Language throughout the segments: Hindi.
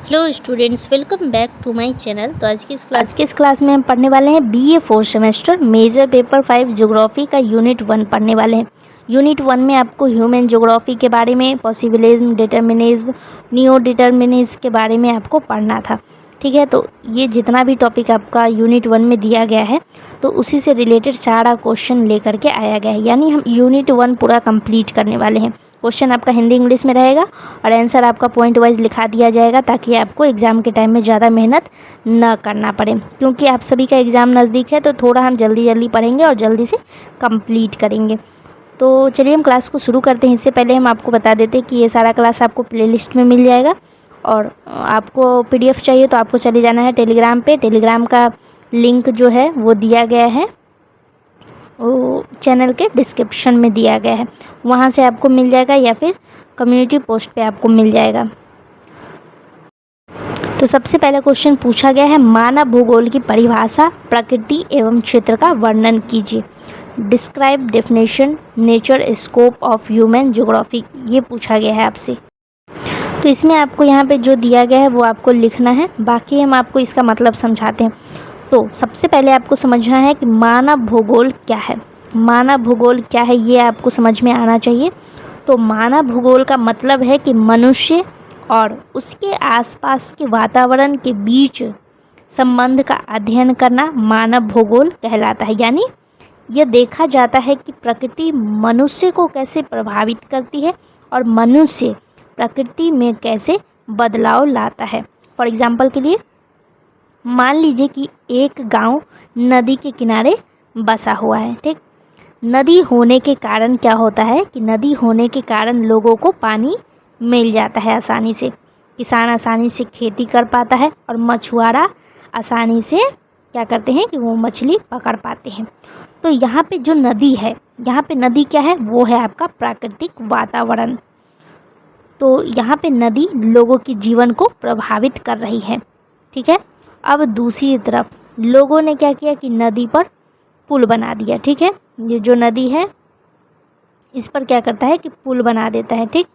Hello students, welcome back to my channel. तो आज की इस क्लास में हम पढ़ने वाले हैं BA 4th semester major paper 5 geography का यूनिट 1 पढ़ने वाले हैं। यूनिट 1 में आपको ह्यूमन ज्योग्राफी के बारे में, पॉसिबिलिज्म, डिटर्मिनिज्म, नियो डिटर्मिनिज्म के बारे में आपको पढ़ना था। ठीक है, तो ये जितना भी टॉपिक आपका यूनिट 1 में दिया गया है तो उसी से रिलेटेड सारा क्वेश्चन लेकर के आया गया है, यानी हम यूनिट 1 पूरा कंप्लीट करने वाले हैं। क्वेश्चन आपका हिंदी इंग्लिश में रहेगा और आंसर आपका पॉइंट वाइज लिखा दिया जाएगा ताकि आपको एग्जाम के टाइम में ज़्यादा मेहनत न करना पड़े, क्योंकि आप सभी का एग्ज़ाम नज़दीक है तो थोड़ा हम जल्दी पढ़ेंगे और जल्दी से कंप्लीट करेंगे। तो चलिए हम क्लास को शुरू करते हैं। इससे पहले हम आपको बता देते हैं कि ये सारा क्लास आपको प्लेलिस्ट में मिल जाएगा और आपको पीडीएफ चाहिए तो आपको चले जाना है टेलीग्राम पे। टेलीग्राम का लिंक जो है वो दिया गया है, वो चैनल के डिस्क्रिप्शन में दिया गया है, वहाँ से आपको मिल जाएगा या फिर कम्युनिटी पोस्ट पे आपको मिल जाएगा। तो सबसे पहला क्वेश्चन पूछा गया है, मानव भूगोल की परिभाषा, प्रकृति एवं क्षेत्र का वर्णन कीजिए। Describe definition, nature, scope of human geography, ये पूछा गया है आपसे। तो इसमें आपको यहाँ पे जो दिया गया है वो आपको लिखना है, बाकी हम आपको इसका मतलब समझाते हैं। तो सबसे पहले आपको समझना है कि मानव भूगोल क्या है। मानव भूगोल क्या है ये आपको समझ में आना चाहिए। तो मानव भूगोल का मतलब है कि मनुष्य और उसके आसपास के वातावरण के बीच संबंध का अध्ययन करना मानव भूगोल कहलाता है। यानी यह देखा जाता है कि प्रकृति मनुष्य को कैसे प्रभावित करती है और मनुष्य प्रकृति में कैसे बदलाव लाता है। फॉर एग्जाम्पल के लिए मान लीजिए कि एक गांव नदी के किनारे बसा हुआ है। ठीक, नदी होने के कारण क्या होता है कि नदी होने के कारण लोगों को पानी मिल जाता है आसानी से, किसान आसानी से खेती कर पाता है और मछुआरा आसानी से क्या करते हैं कि वो मछली पकड़ पाते हैं। तो यहाँ पे जो नदी है, यहाँ पे नदी क्या है, वो है आपका प्राकृतिक वातावरण। तो यहाँ पे नदी लोगों के जीवन को प्रभावित कर रही है। ठीक है, अब दूसरी तरफ लोगों ने क्या किया कि नदी पर पुल बना दिया। ठीक है, ये जो नदी है इस पर क्या करता है कि पुल बना देता है। ठीक,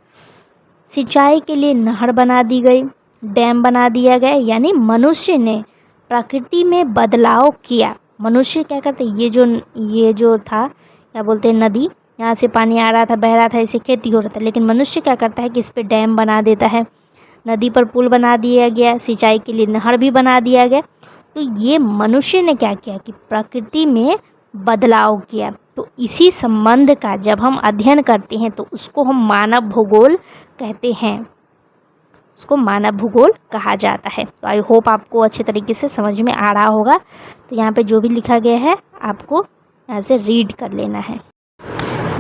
सिंचाई के लिए नहर बना दी गई, डैम बना दिया गया, यानी मनुष्य ने प्रकृति में बदलाव किया। मनुष्य क्या करते, ये जो था क्या बोलते हैं नदी, यहाँ से पानी आ रहा था, बह रहा था, इससे खेती हो रहा था, लेकिन मनुष्य क्या करता है कि इस पे डैम बना देता है, नदी पर पुल बना दिया गया, सिंचाई के लिए नहर भी बना दिया गया। तो ये मनुष्य ने क्या किया कि प्रकृति में बदलाव किया। तो इसी संबंध का जब हम अध्ययन करते हैं तो उसको हम मानव भूगोल कहते हैं, उसको मानव भूगोल कहा जाता है। तो आई होप आपको अच्छे तरीके से समझ में आ रहा होगा। तो यहाँ पे जो भी लिखा गया है आपको यहाँ से रीड कर लेना है।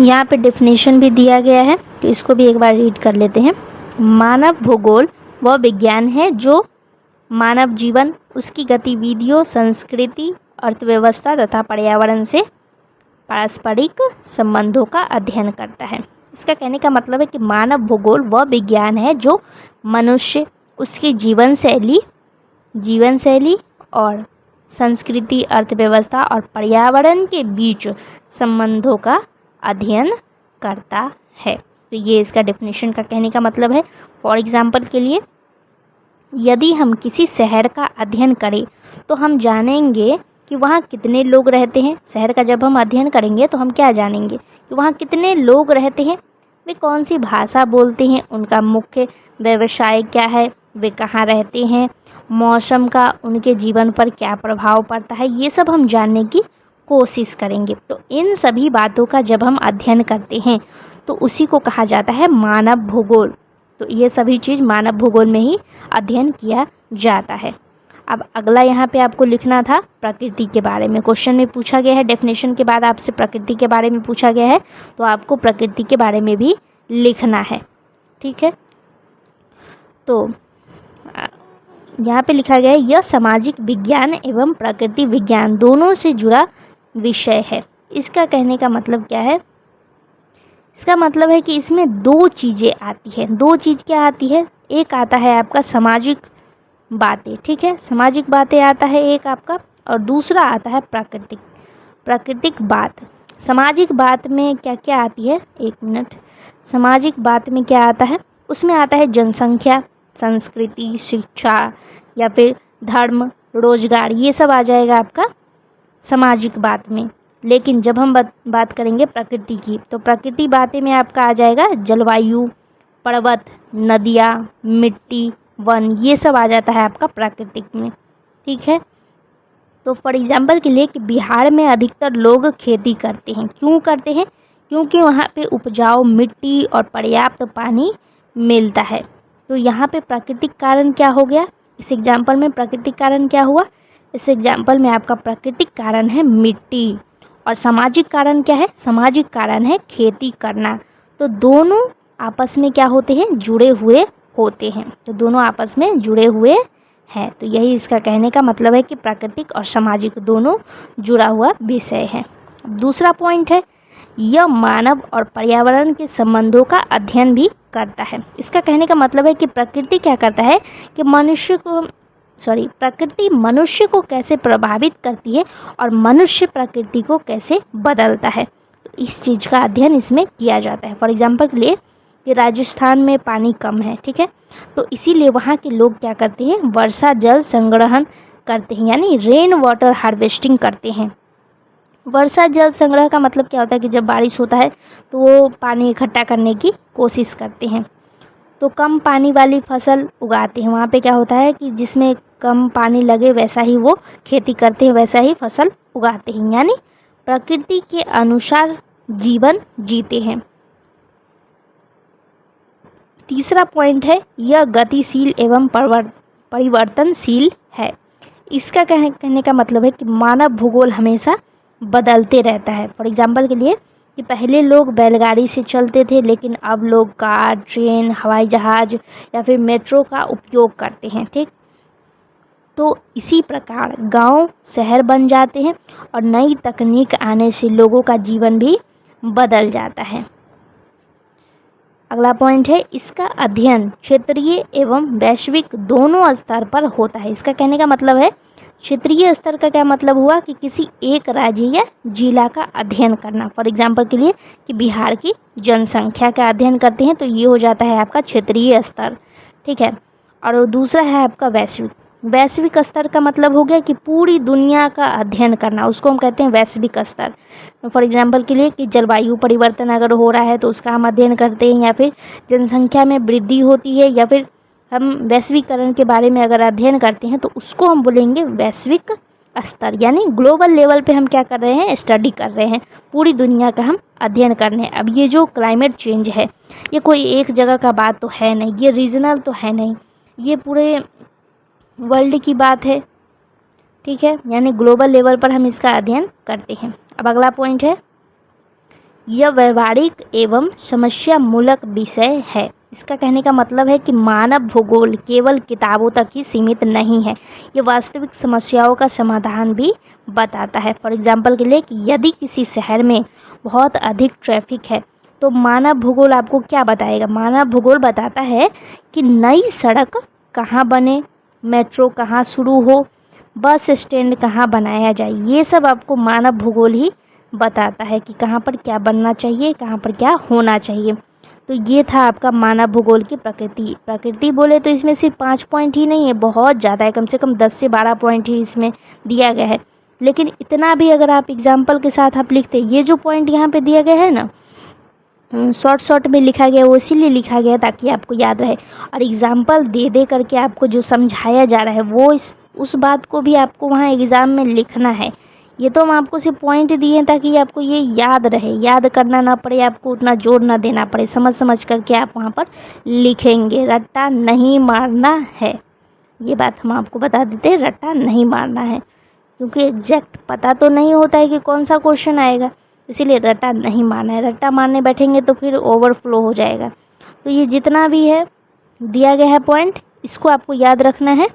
यहाँ पे डेफिनेशन भी दिया गया है तो इसको भी एक बार रीड कर लेते हैं। मानव भूगोल वह विज्ञान है जो मानव जीवन, उसकी गतिविधियों, संस्कृति, अर्थव्यवस्था तथा पर्यावरण से पारस्परिक संबंधों का अध्ययन करता है। इसका कहने का मतलब है कि मानव भूगोल वह विज्ञान है जो मनुष्य, उसकी जीवन शैली और संस्कृति, अर्थव्यवस्था और पर्यावरण के बीच संबंधों का अध्ययन करता है। तो ये इसका डेफिनेशन का कहने का मतलब है। फॉर एग्जाम्पल के लिए यदि हम किसी शहर का अध्ययन करें तो हम जानेंगे कि वहाँ कितने लोग रहते हैं। शहर का जब हम अध्ययन करेंगे तो हम क्या जानेंगे कि वहाँ कितने लोग रहते हैं, वे कौन सी भाषा बोलते हैं, उनका मुख्य व्यवसाय क्या है, वे कहाँ रहते हैं, मौसम का उनके जीवन पर क्या प्रभाव पड़ता है, ये सब हम जानने की कोशिश करेंगे। तो इन सभी बातों का जब हम अध्ययन करते हैं तो उसी को कहा जाता है मानव भूगोल। तो ये सभी चीज़ मानव भूगोल में ही अध्ययन किया जाता है। अब अगला यहाँ पे आपको लिखना था प्रकृति के बारे में। क्वेश्चन में पूछा गया है, डेफिनेशन के बाद आपसे प्रकृति के बारे में पूछा गया है तो आपको प्रकृति के बारे में भी लिखना है। ठीक है, तो यहाँ पे लिखा गया है, यह सामाजिक विज्ञान एवं प्रकृति विज्ञान दोनों से जुड़ा विषय है। इसका कहने का मतलब क्या है, इसका मतलब है कि इसमें दो चीज़ें आती है। दो चीज़ क्या आती है, एक आता है आपका सामाजिक बातें। ठीक है, सामाजिक बातें आता है एक आपका, और दूसरा आता है प्राकृतिक बात। सामाजिक बात में क्या क्या आती है, एक मिनट, सामाजिक बात में क्या आता है, उसमें आता है जनसंख्या, संस्कृति, शिक्षा या फिर धर्म, रोजगार, ये सब आ जाएगा आपका सामाजिक बात में। लेकिन जब हम बात करेंगे प्रकृति की, तो प्रकृति बातें में आपका आ जाएगा जलवायु, पर्वत, नदियाँ, मिट्टी, वन, ये सब आ जाता है आपका प्राकृतिक में। ठीक है, तो फॉर एग्जाम्पल के लिए कि बिहार में अधिकतर लोग खेती करते हैं। क्यों करते हैं? क्योंकि वहाँ पे उपजाऊ मिट्टी और पर्याप्त पानी मिलता है। तो यहाँ पे प्राकृतिक कारण क्या हो गया? इस एग्जाम्पल में प्राकृतिक कारण क्या हुआ? इस एग्जाम्पल में आपका प्राकृतिक कारण है मिट्टी, और सामाजिक कारण क्या है? सामाजिक कारण है खेती करना। तो दोनों आपस में क्या होते हैं? जुड़े हुए होते हैं। तो दोनों आपस में जुड़े हुए हैं। तो यही इसका कहने का मतलब है कि प्राकृतिक और सामाजिक दोनों जुड़ा हुआ विषय है। दूसरा पॉइंट है, यह मानव और पर्यावरण के संबंधों का अध्ययन भी करता है। इसका कहने का मतलब है कि प्रकृति क्या करता है कि प्रकृति मनुष्य को कैसे प्रभावित करती है और मनुष्य प्रकृति को कैसे बदलता है। तो इस चीज़ का अध्ययन इसमें किया जाता है। फॉर एग्जाम्पल के लिए कि राजस्थान में पानी कम है, ठीक है, तो इसीलिए वहाँ के लोग क्या करते हैं? वर्षा जल संग्रहण करते हैं, यानी रेन वाटर हार्वेस्टिंग करते हैं। वर्षा जल संग्रह का मतलब क्या होता है कि जब बारिश होता है तो वो पानी इकट्ठा करने की कोशिश करते हैं। तो कम पानी वाली फसल उगाते हैं। वहाँ पे क्या होता है कि जिसमें कम पानी लगे वैसा ही वो खेती करते हैं, वैसा ही फसल उगाते हैं, यानी प्रकृति के अनुसार जीवन जीते हैं। तीसरा पॉइंट है, यह गतिशील एवं परिवर्तनशील है। इसका कहने का मतलब है कि मानव भूगोल हमेशा बदलते रहता है। फॉर एग्जाम्पल के लिए कि पहले लोग बैलगाड़ी से चलते थे, लेकिन अब लोग कार, ट्रेन, हवाई जहाज या फिर मेट्रो का उपयोग करते हैं। ठीक, तो इसी प्रकार गांव शहर बन जाते हैं और नई तकनीक आने से लोगों का जीवन भी बदल जाता है। अगला पॉइंट है, इसका अध्ययन क्षेत्रीय एवं वैश्विक दोनों स्तर पर होता है। इसका कहने का मतलब है, क्षेत्रीय स्तर का क्या मतलब हुआ कि किसी एक राज्य या जिला का अध्ययन करना। फॉर एग्जाम्पल के लिए कि बिहार की जनसंख्या का अध्ययन करते हैं तो ये हो जाता है आपका क्षेत्रीय स्तर। ठीक है, और दूसरा है आपका वैश्विक। वैश्विक स्तर का मतलब हो गया कि पूरी दुनिया का अध्ययन करना, उसको हम कहते हैं वैश्विक स्तर। फॉर एग्जाम्पल के लिए कि जलवायु परिवर्तन अगर हो रहा है तो उसका हम अध्ययन करते हैं, या फिर जनसंख्या में वृद्धि होती है, या फिर हम वैश्वीकरण के बारे में अगर अध्ययन करते हैं तो उसको हम बोलेंगे वैश्विक स्तर। यानी ग्लोबल लेवल पे हम क्या कर रहे हैं? स्टडी कर रहे हैं, पूरी दुनिया का हम अध्ययन कर रहे हैं। अब ये जो क्लाइमेट चेंज है ये कोई एक जगह का बात तो है नहीं, ये रीजनल तो है नहीं, ये पूरे वर्ल्ड की बात है। ठीक है, यानी ग्लोबल लेवल पर हम इसका अध्ययन करते हैं। अब अगला पॉइंट है, यह व्यवहारिक एवं समस्या मूलक विषय है। इसका कहने का मतलब है कि मानव भूगोल केवल किताबों तक ही सीमित नहीं है, ये वास्तविक समस्याओं का समाधान भी बताता है। फॉर एग्जाम्पल के लिए कि यदि किसी शहर में बहुत अधिक ट्रैफिक है तो मानव भूगोल आपको क्या बताएगा? मानव भूगोल बताता है कि नई सड़क कहाँ बने, मेट्रो कहाँ शुरू हो, बस स्टैंड कहाँ बनाया जाए। ये सब आपको मानव भूगोल ही बताता है कि कहाँ पर क्या बनना चाहिए, कहाँ पर क्या होना चाहिए। तो ये था आपका मानव भूगोल की प्रकृति। प्रकृति बोले तो इसमें सिर्फ 5 पॉइंट ही नहीं है, बहुत ज़्यादा है, कम से कम 10 से 12 पॉइंट ही इसमें दिया गया है। लेकिन इतना भी अगर आप एग्जाम्पल के साथ आप लिखते, ये जो पॉइंट यहाँ पे दिया गया है ना, शॉर्ट में लिखा गया, वो इसीलिए लिखा गया ताकि आपको याद रहे, और एग्जाम्पल दे दे करके आपको जो समझाया जा रहा है वो उस बात को भी आपको वहाँ एग्ज़ाम में लिखना है। ये तो हम आपको सिर्फ पॉइंट दिए हैं ताकि आपको ये याद रहे, याद करना ना पड़े, आपको उतना जोर ना देना पड़े, समझ समझ करके आप वहाँ पर लिखेंगे। रट्टा नहीं मारना है, ये बात हम आपको बता देते हैं, रट्टा नहीं मारना है, क्योंकि एग्जैक्ट पता तो नहीं होता है कि कौन सा क्वेश्चन आएगा, इसीलिए रट्टा नहीं मारना है। रट्टा मारने बैठेंगे तो फिर ओवरफ्लो हो जाएगा। तो ये जितना भी है दिया गया है पॉइंट, इसको आपको याद रखना है,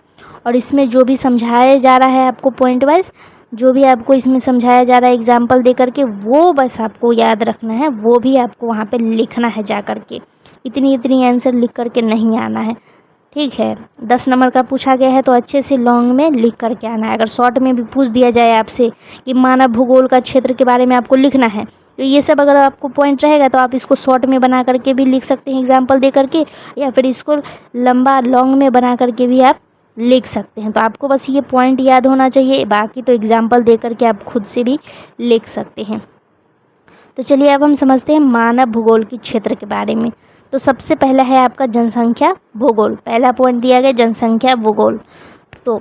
और इसमें जो भी समझाया जा रहा है आपको पॉइंट वाइज, जो भी आपको इसमें समझाया जा रहा है एग्जाम्पल दे करके, वो बस आपको याद रखना है, वो भी आपको वहाँ पे लिखना है जा करके। इतनी आंसर लिख करके नहीं आना है। ठीक है, 10 नंबर का पूछा गया है तो अच्छे से लॉन्ग में लिख करके आना है। अगर शॉर्ट में भी पूछ दिया जाए आपसे कि मानव भूगोल का क्षेत्र के बारे में आपको लिखना है, तो ये सब अगर आपको पॉइंट रहेगा तो आप इसको शॉर्ट में बना करके भी लिख सकते हैं एग्जाम्पल दे करके, या फिर इसको लंबा लॉन्ग में बना करके भी आप लिख सकते हैं। तो आपको बस ये पॉइंट याद होना चाहिए, बाकी तो एग्जाम्पल दे करके आप खुद से भी लिख सकते हैं। तो चलिए अब हम समझते हैं मानव भूगोल के क्षेत्र के बारे में। तो सबसे पहला है आपका जनसंख्या भूगोल। पहला पॉइंट दिया गया जनसंख्या भूगोल। तो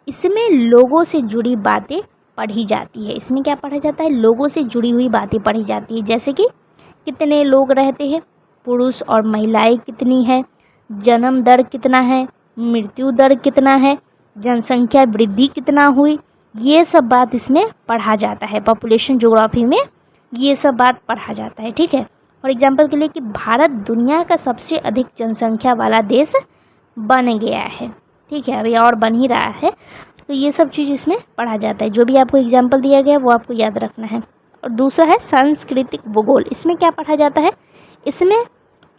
इसमें लोगों से जुड़ी बातें पढ़ी जाती है। इसमें क्या पढ़ा जाता है? लोगों से जुड़ी हुई बातें पढ़ी जाती है, जैसे कि कितने लोग रहते हैं, पुरुष और महिलाएं कितनी है, जन्म दर कितना है, मृत्यु दर कितना है, जनसंख्या वृद्धि कितना हुई, ये सब बात इसमें पढ़ा जाता है। पॉपुलेशन ज्योग्राफी में ये सब बात पढ़ा जाता है। ठीक है। फॉर एग्जाम्पल के लिए कि भारत दुनिया का सबसे अधिक जनसंख्या वाला देश बन गया है। ठीक है, अभी और बन ही रहा है। तो ये सब चीज़ इसमें पढ़ा जाता है। जो भी आपको एग्जाम्पल दिया गया है वो आपको याद रखना है। और दूसरा है सांस्कृतिक भूगोल। इसमें क्या पढ़ा जाता है? इसमें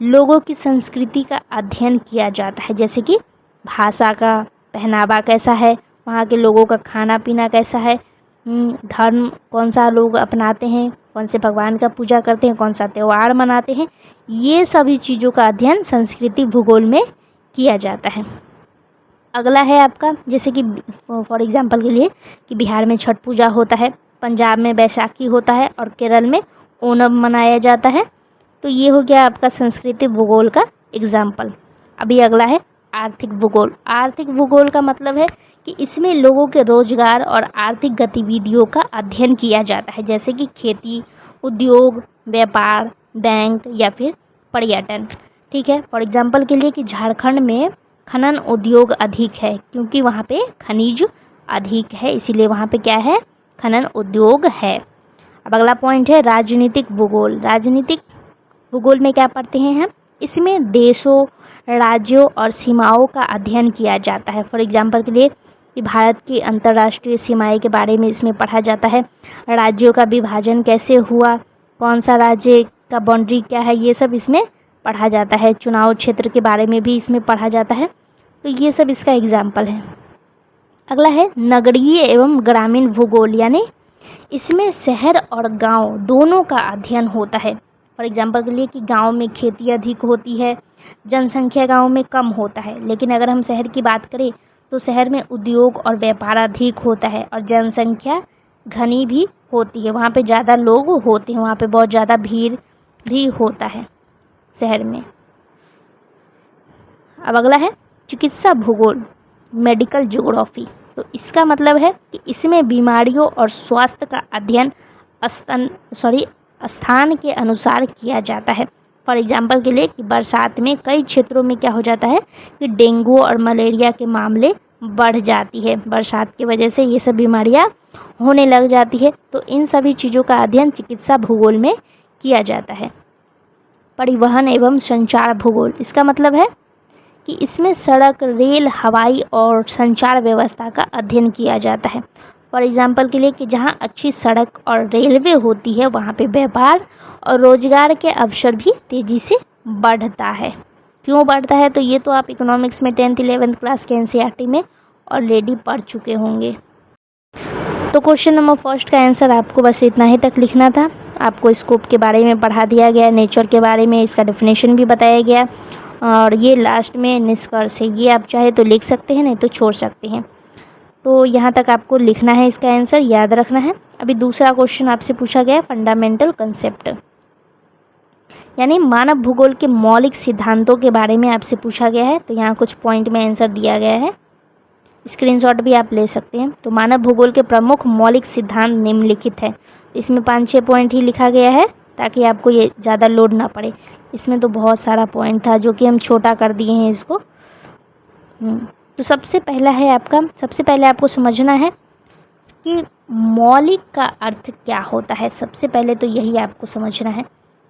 लोगों की संस्कृति का अध्ययन किया जाता है, जैसे कि भाषा का पहनावा कैसा है, वहाँ के लोगों का खाना पीना कैसा है, धर्म कौन सा लोग अपनाते हैं, कौन से भगवान का पूजा करते हैं, कौन सा त्यौहार मनाते हैं, ये सभी चीज़ों का अध्ययन संस्कृति भूगोल में किया जाता है। अगला है आपका, जैसे कि फॉर एग्जांपल के लिए कि बिहार में छठ पूजा होता है, पंजाब में बैसाखी होता है और केरल में ओणम मनाया जाता है। तो ये हो गया आपका संस्कृति भूगोल का एग्जाम्पल। अभी अगला है आर्थिक भूगोल। आर्थिक भूगोल का मतलब है कि इसमें लोगों के रोजगार और आर्थिक गतिविधियों का अध्ययन किया जाता है, जैसे कि खेती, उद्योग, व्यापार, बैंक या फिर पर्यटन। ठीक है। फॉर एग्जांपल के लिए कि झारखंड में खनन उद्योग अधिक है, क्योंकि वहाँ पे खनिज अधिक है, इसीलिए वहाँ पे क्या है? खनन उद्योग है। अब अगला पॉइंट है राजनीतिक भूगोल। राजनीतिक भूगोल में क्या पढ़ते हैं हम? इसमें देशों, राज्यों और सीमाओं का अध्ययन किया जाता है। फॉर एग्जांपल के लिए कि भारत की अंतर्राष्ट्रीय सीमाएं के बारे में इसमें पढ़ा जाता है। राज्यों का विभाजन कैसे हुआ, कौन सा राज्य का बाउंड्री क्या है, ये सब इसमें पढ़ा जाता है। चुनाव क्षेत्र के बारे में भी इसमें पढ़ा जाता है। तो ये सब इसका एग्जाम्पल है। अगला है नगरीय एवं ग्रामीण भूगोल, यानी इसमें शहर और गांव दोनों का अध्ययन होता है। फॉर एग्जांपल के लिए कि गांव में खेती अधिक होती है, जनसंख्या गांव में कम होता है। लेकिन अगर हम शहर की बात करें तो शहर में उद्योग और व्यापार अधिक होता है और जनसंख्या घनी भी होती है, वहाँ पे ज़्यादा लोग होते हैं, वहाँ पे बहुत ज़्यादा भीड़ भी होता है शहर में। अब अगला है चिकित्सा भूगोल, मेडिकल ज्योग्राफी। तो इसका मतलब है कि इसमें बीमारियों और स्वास्थ्य का अध्ययन स्थान के अनुसार किया जाता है। फॉर एग्जाम्पल के लिए कि बरसात में कई क्षेत्रों में क्या हो जाता है कि डेंगू और मलेरिया के मामले बढ़ जाती है। बरसात की वजह से ये सब बीमारियां होने लग जाती है। तो इन सभी चीज़ों का अध्ययन चिकित्सा भूगोल में किया जाता है। परिवहन एवं संचार भूगोल, इसका मतलब है कि इसमें सड़क, रेल, हवाई और संचार व्यवस्था का अध्ययन किया जाता है। फॉर एग्जाम्पल के लिए कि जहाँ अच्छी सड़क और रेलवे होती है वहाँ पे व्यापार और रोजगार के अवसर भी तेजी से बढ़ता है। क्यों बढ़ता है? तो ये तो आप इकोनॉमिक्स में 10th 11th क्लास के एनसीईआरटी में ऑलरेडी पढ़ चुके होंगे। तो क्वेश्चन नंबर फर्स्ट का आंसर आपको बस इतना ही तक लिखना था। आपको स्कोप के बारे में पढ़ा दिया गया, नेचर के बारे में इसका डेफिनेशन भी बताया गया और ये लास्ट में निष्कर्ष है। ये आप चाहे तो लिख सकते हैं, नहीं तो छोड़ सकते हैं। तो यहाँ तक आपको लिखना है, इसका आंसर याद रखना है। अभी दूसरा क्वेश्चन आपसे पूछा गया फंडामेंटल कंसेप्ट, यानी मानव भूगोल के मौलिक सिद्धांतों के बारे में आपसे पूछा गया है। तो यहाँ कुछ पॉइंट में आंसर दिया गया है, स्क्रीनशॉट भी आप ले सकते हैं। तो मानव भूगोल के प्रमुख मौलिक सिद्धांत निम्नलिखित है। इसमें 5-6 पॉइंट ही लिखा गया है ताकि आपको ये ज़्यादा लोड ना पड़े। इसमें तो बहुत सारा पॉइंट था जो कि हम छोटा कर दिए हैं इसको। तो सबसे पहले आपको समझना है कि मौलिक का अर्थ क्या होता है। सबसे पहले तो यही आपको समझना है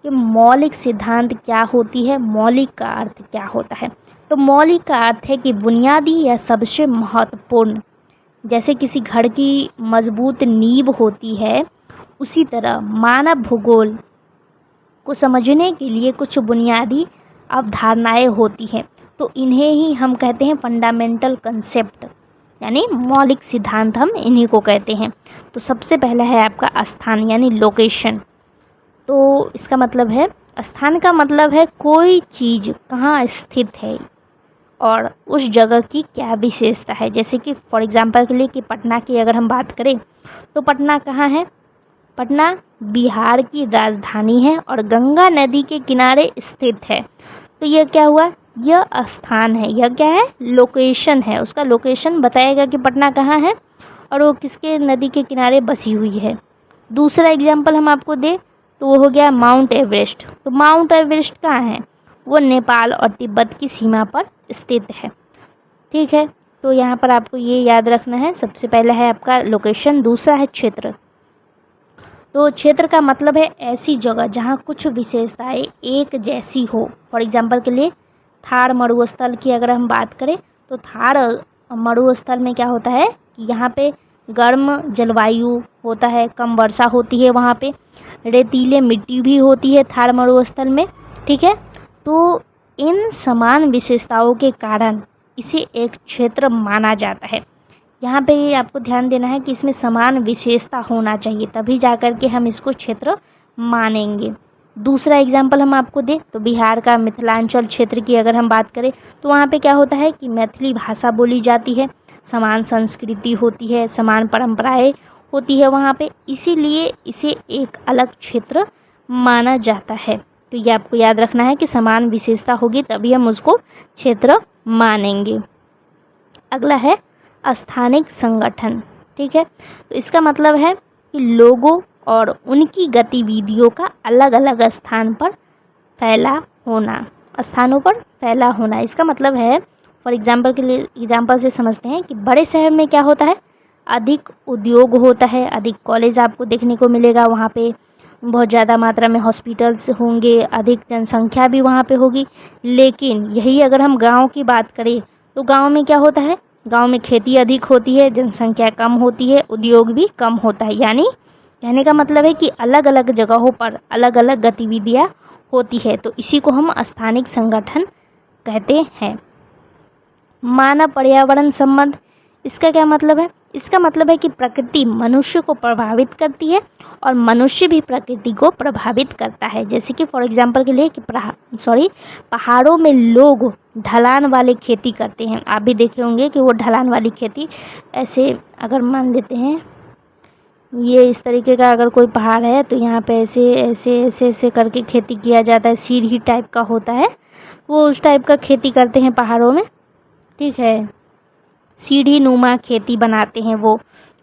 कि मौलिक सिद्धांत क्या होती है, मौलिक का अर्थ क्या होता है। तो मौलिक का अर्थ है कि बुनियादी या सबसे महत्वपूर्ण, जैसे किसी घर की मजबूत नींव होती है, उसी तरह मानव भूगोल को समझने के लिए कुछ बुनियादी अवधारणाएं होती हैं। तो इन्हें ही हम कहते हैं फंडामेंटल कंसेप्ट, यानी मौलिक सिद्धांत हम इन्हीं को कहते हैं। तो सबसे पहला है आपका स्थान, यानी लोकेशन। तो इसका मतलब है, स्थान का मतलब है कोई चीज़ कहाँ स्थित है और उस जगह की क्या विशेषता है। जैसे कि फॉर एग्जांपल के लिए कि पटना की अगर हम बात करें तो पटना कहाँ है? पटना बिहार की राजधानी है और गंगा नदी के किनारे स्थित है। तो यह क्या हुआ? यह स्थान है, यह क्या है? लोकेशन है। उसका लोकेशन बताएगा कि पटना कहाँ है और वो किसके नदी के किनारे बसी हुई है। दूसरा एग्जाम्पल हम आपको दें तो वो हो गया माउंट एवरेस्ट। तो माउंट एवरेस्ट कहाँ है? वो नेपाल और तिब्बत की सीमा पर स्थित है। ठीक है, तो यहाँ पर आपको ये याद रखना है। सबसे पहला है आपका लोकेशन, दूसरा है क्षेत्र। तो क्षेत्र का मतलब है ऐसी जगह जहाँ कुछ विशेषताएं एक जैसी हो। फॉर एग्जाम्पल के लिए थार मरुस्थल की अगर हम बात करें तो थार मरुस्थल में क्या होता है कि यहाँ पे गर्म जलवायु होता है, कम वर्षा होती है, वहाँ पे रेतीले मिट्टी भी होती है थार मरुस्थल में। ठीक है, तो इन समान विशेषताओं के कारण इसे एक क्षेत्र माना जाता है। यहाँ पे आपको ध्यान देना है कि इसमें समान विशेषता होना चाहिए, तभी जाकर के हम इसको क्षेत्र मानेंगे। दूसरा एग्जाम्पल हम आपको दें तो बिहार का मिथिलांचल क्षेत्र की अगर हम बात करें तो वहाँ पे क्या होता है कि मैथिली भाषा बोली जाती है, समान संस्कृति होती है, समान परंपराएं होती है वहाँ पे, इसीलिए इसे एक अलग क्षेत्र माना जाता है। तो ये आपको याद रखना है कि समान विशेषता होगी तभी हम उसको क्षेत्र मानेंगे। अगला है स्थानिक संगठन। ठीक है, तो इसका मतलब है कि लोगों और उनकी गतिविधियों का अलग अलग स्थान पर फैला होना, स्थानों पर फैला होना। इसका मतलब है फॉर एग्जाम्पल के लिए एग्जाम्पल से समझते हैं कि बड़े शहर में क्या होता है, अधिक उद्योग होता है, अधिक कॉलेज आपको देखने को मिलेगा, वहाँ पे बहुत ज़्यादा मात्रा में हॉस्पिटल्स होंगे, अधिक जनसंख्या भी वहाँ पे होगी। लेकिन यही अगर हम गांव की बात करें तो गांव में क्या होता है, गांव में खेती अधिक होती है, जनसंख्या कम होती है, उद्योग भी कम होता है। यानी कहने का मतलब है कि अलग अलग जगहों पर अलग अलग गतिविधियां होती है, तो इसी को हम स्थानिक संगठन कहते हैं। मानव पर्यावरण संबंध, इसका क्या मतलब है? इसका मतलब है कि प्रकृति मनुष्य को प्रभावित करती है और मनुष्य भी प्रकृति को प्रभावित करता है। जैसे कि फॉर एग्जांपल के लिए कि पहाड़ों में लोग ढलान वाले खेती करते हैं। आप भी देखे होंगे कि वो ढलान वाली खेती ऐसे, अगर मान लेते हैं ये इस तरीके का अगर कोई पहाड़ है तो यहाँ पे ऐसे ऐसे ऐसे ऐसे करके खेती किया जाता है, सीढ़ी टाइप का होता है, वो उस टाइप का खेती करते हैं पहाड़ों में। ठीक है, सीढ़ी नुमा खेती बनाते हैं। वो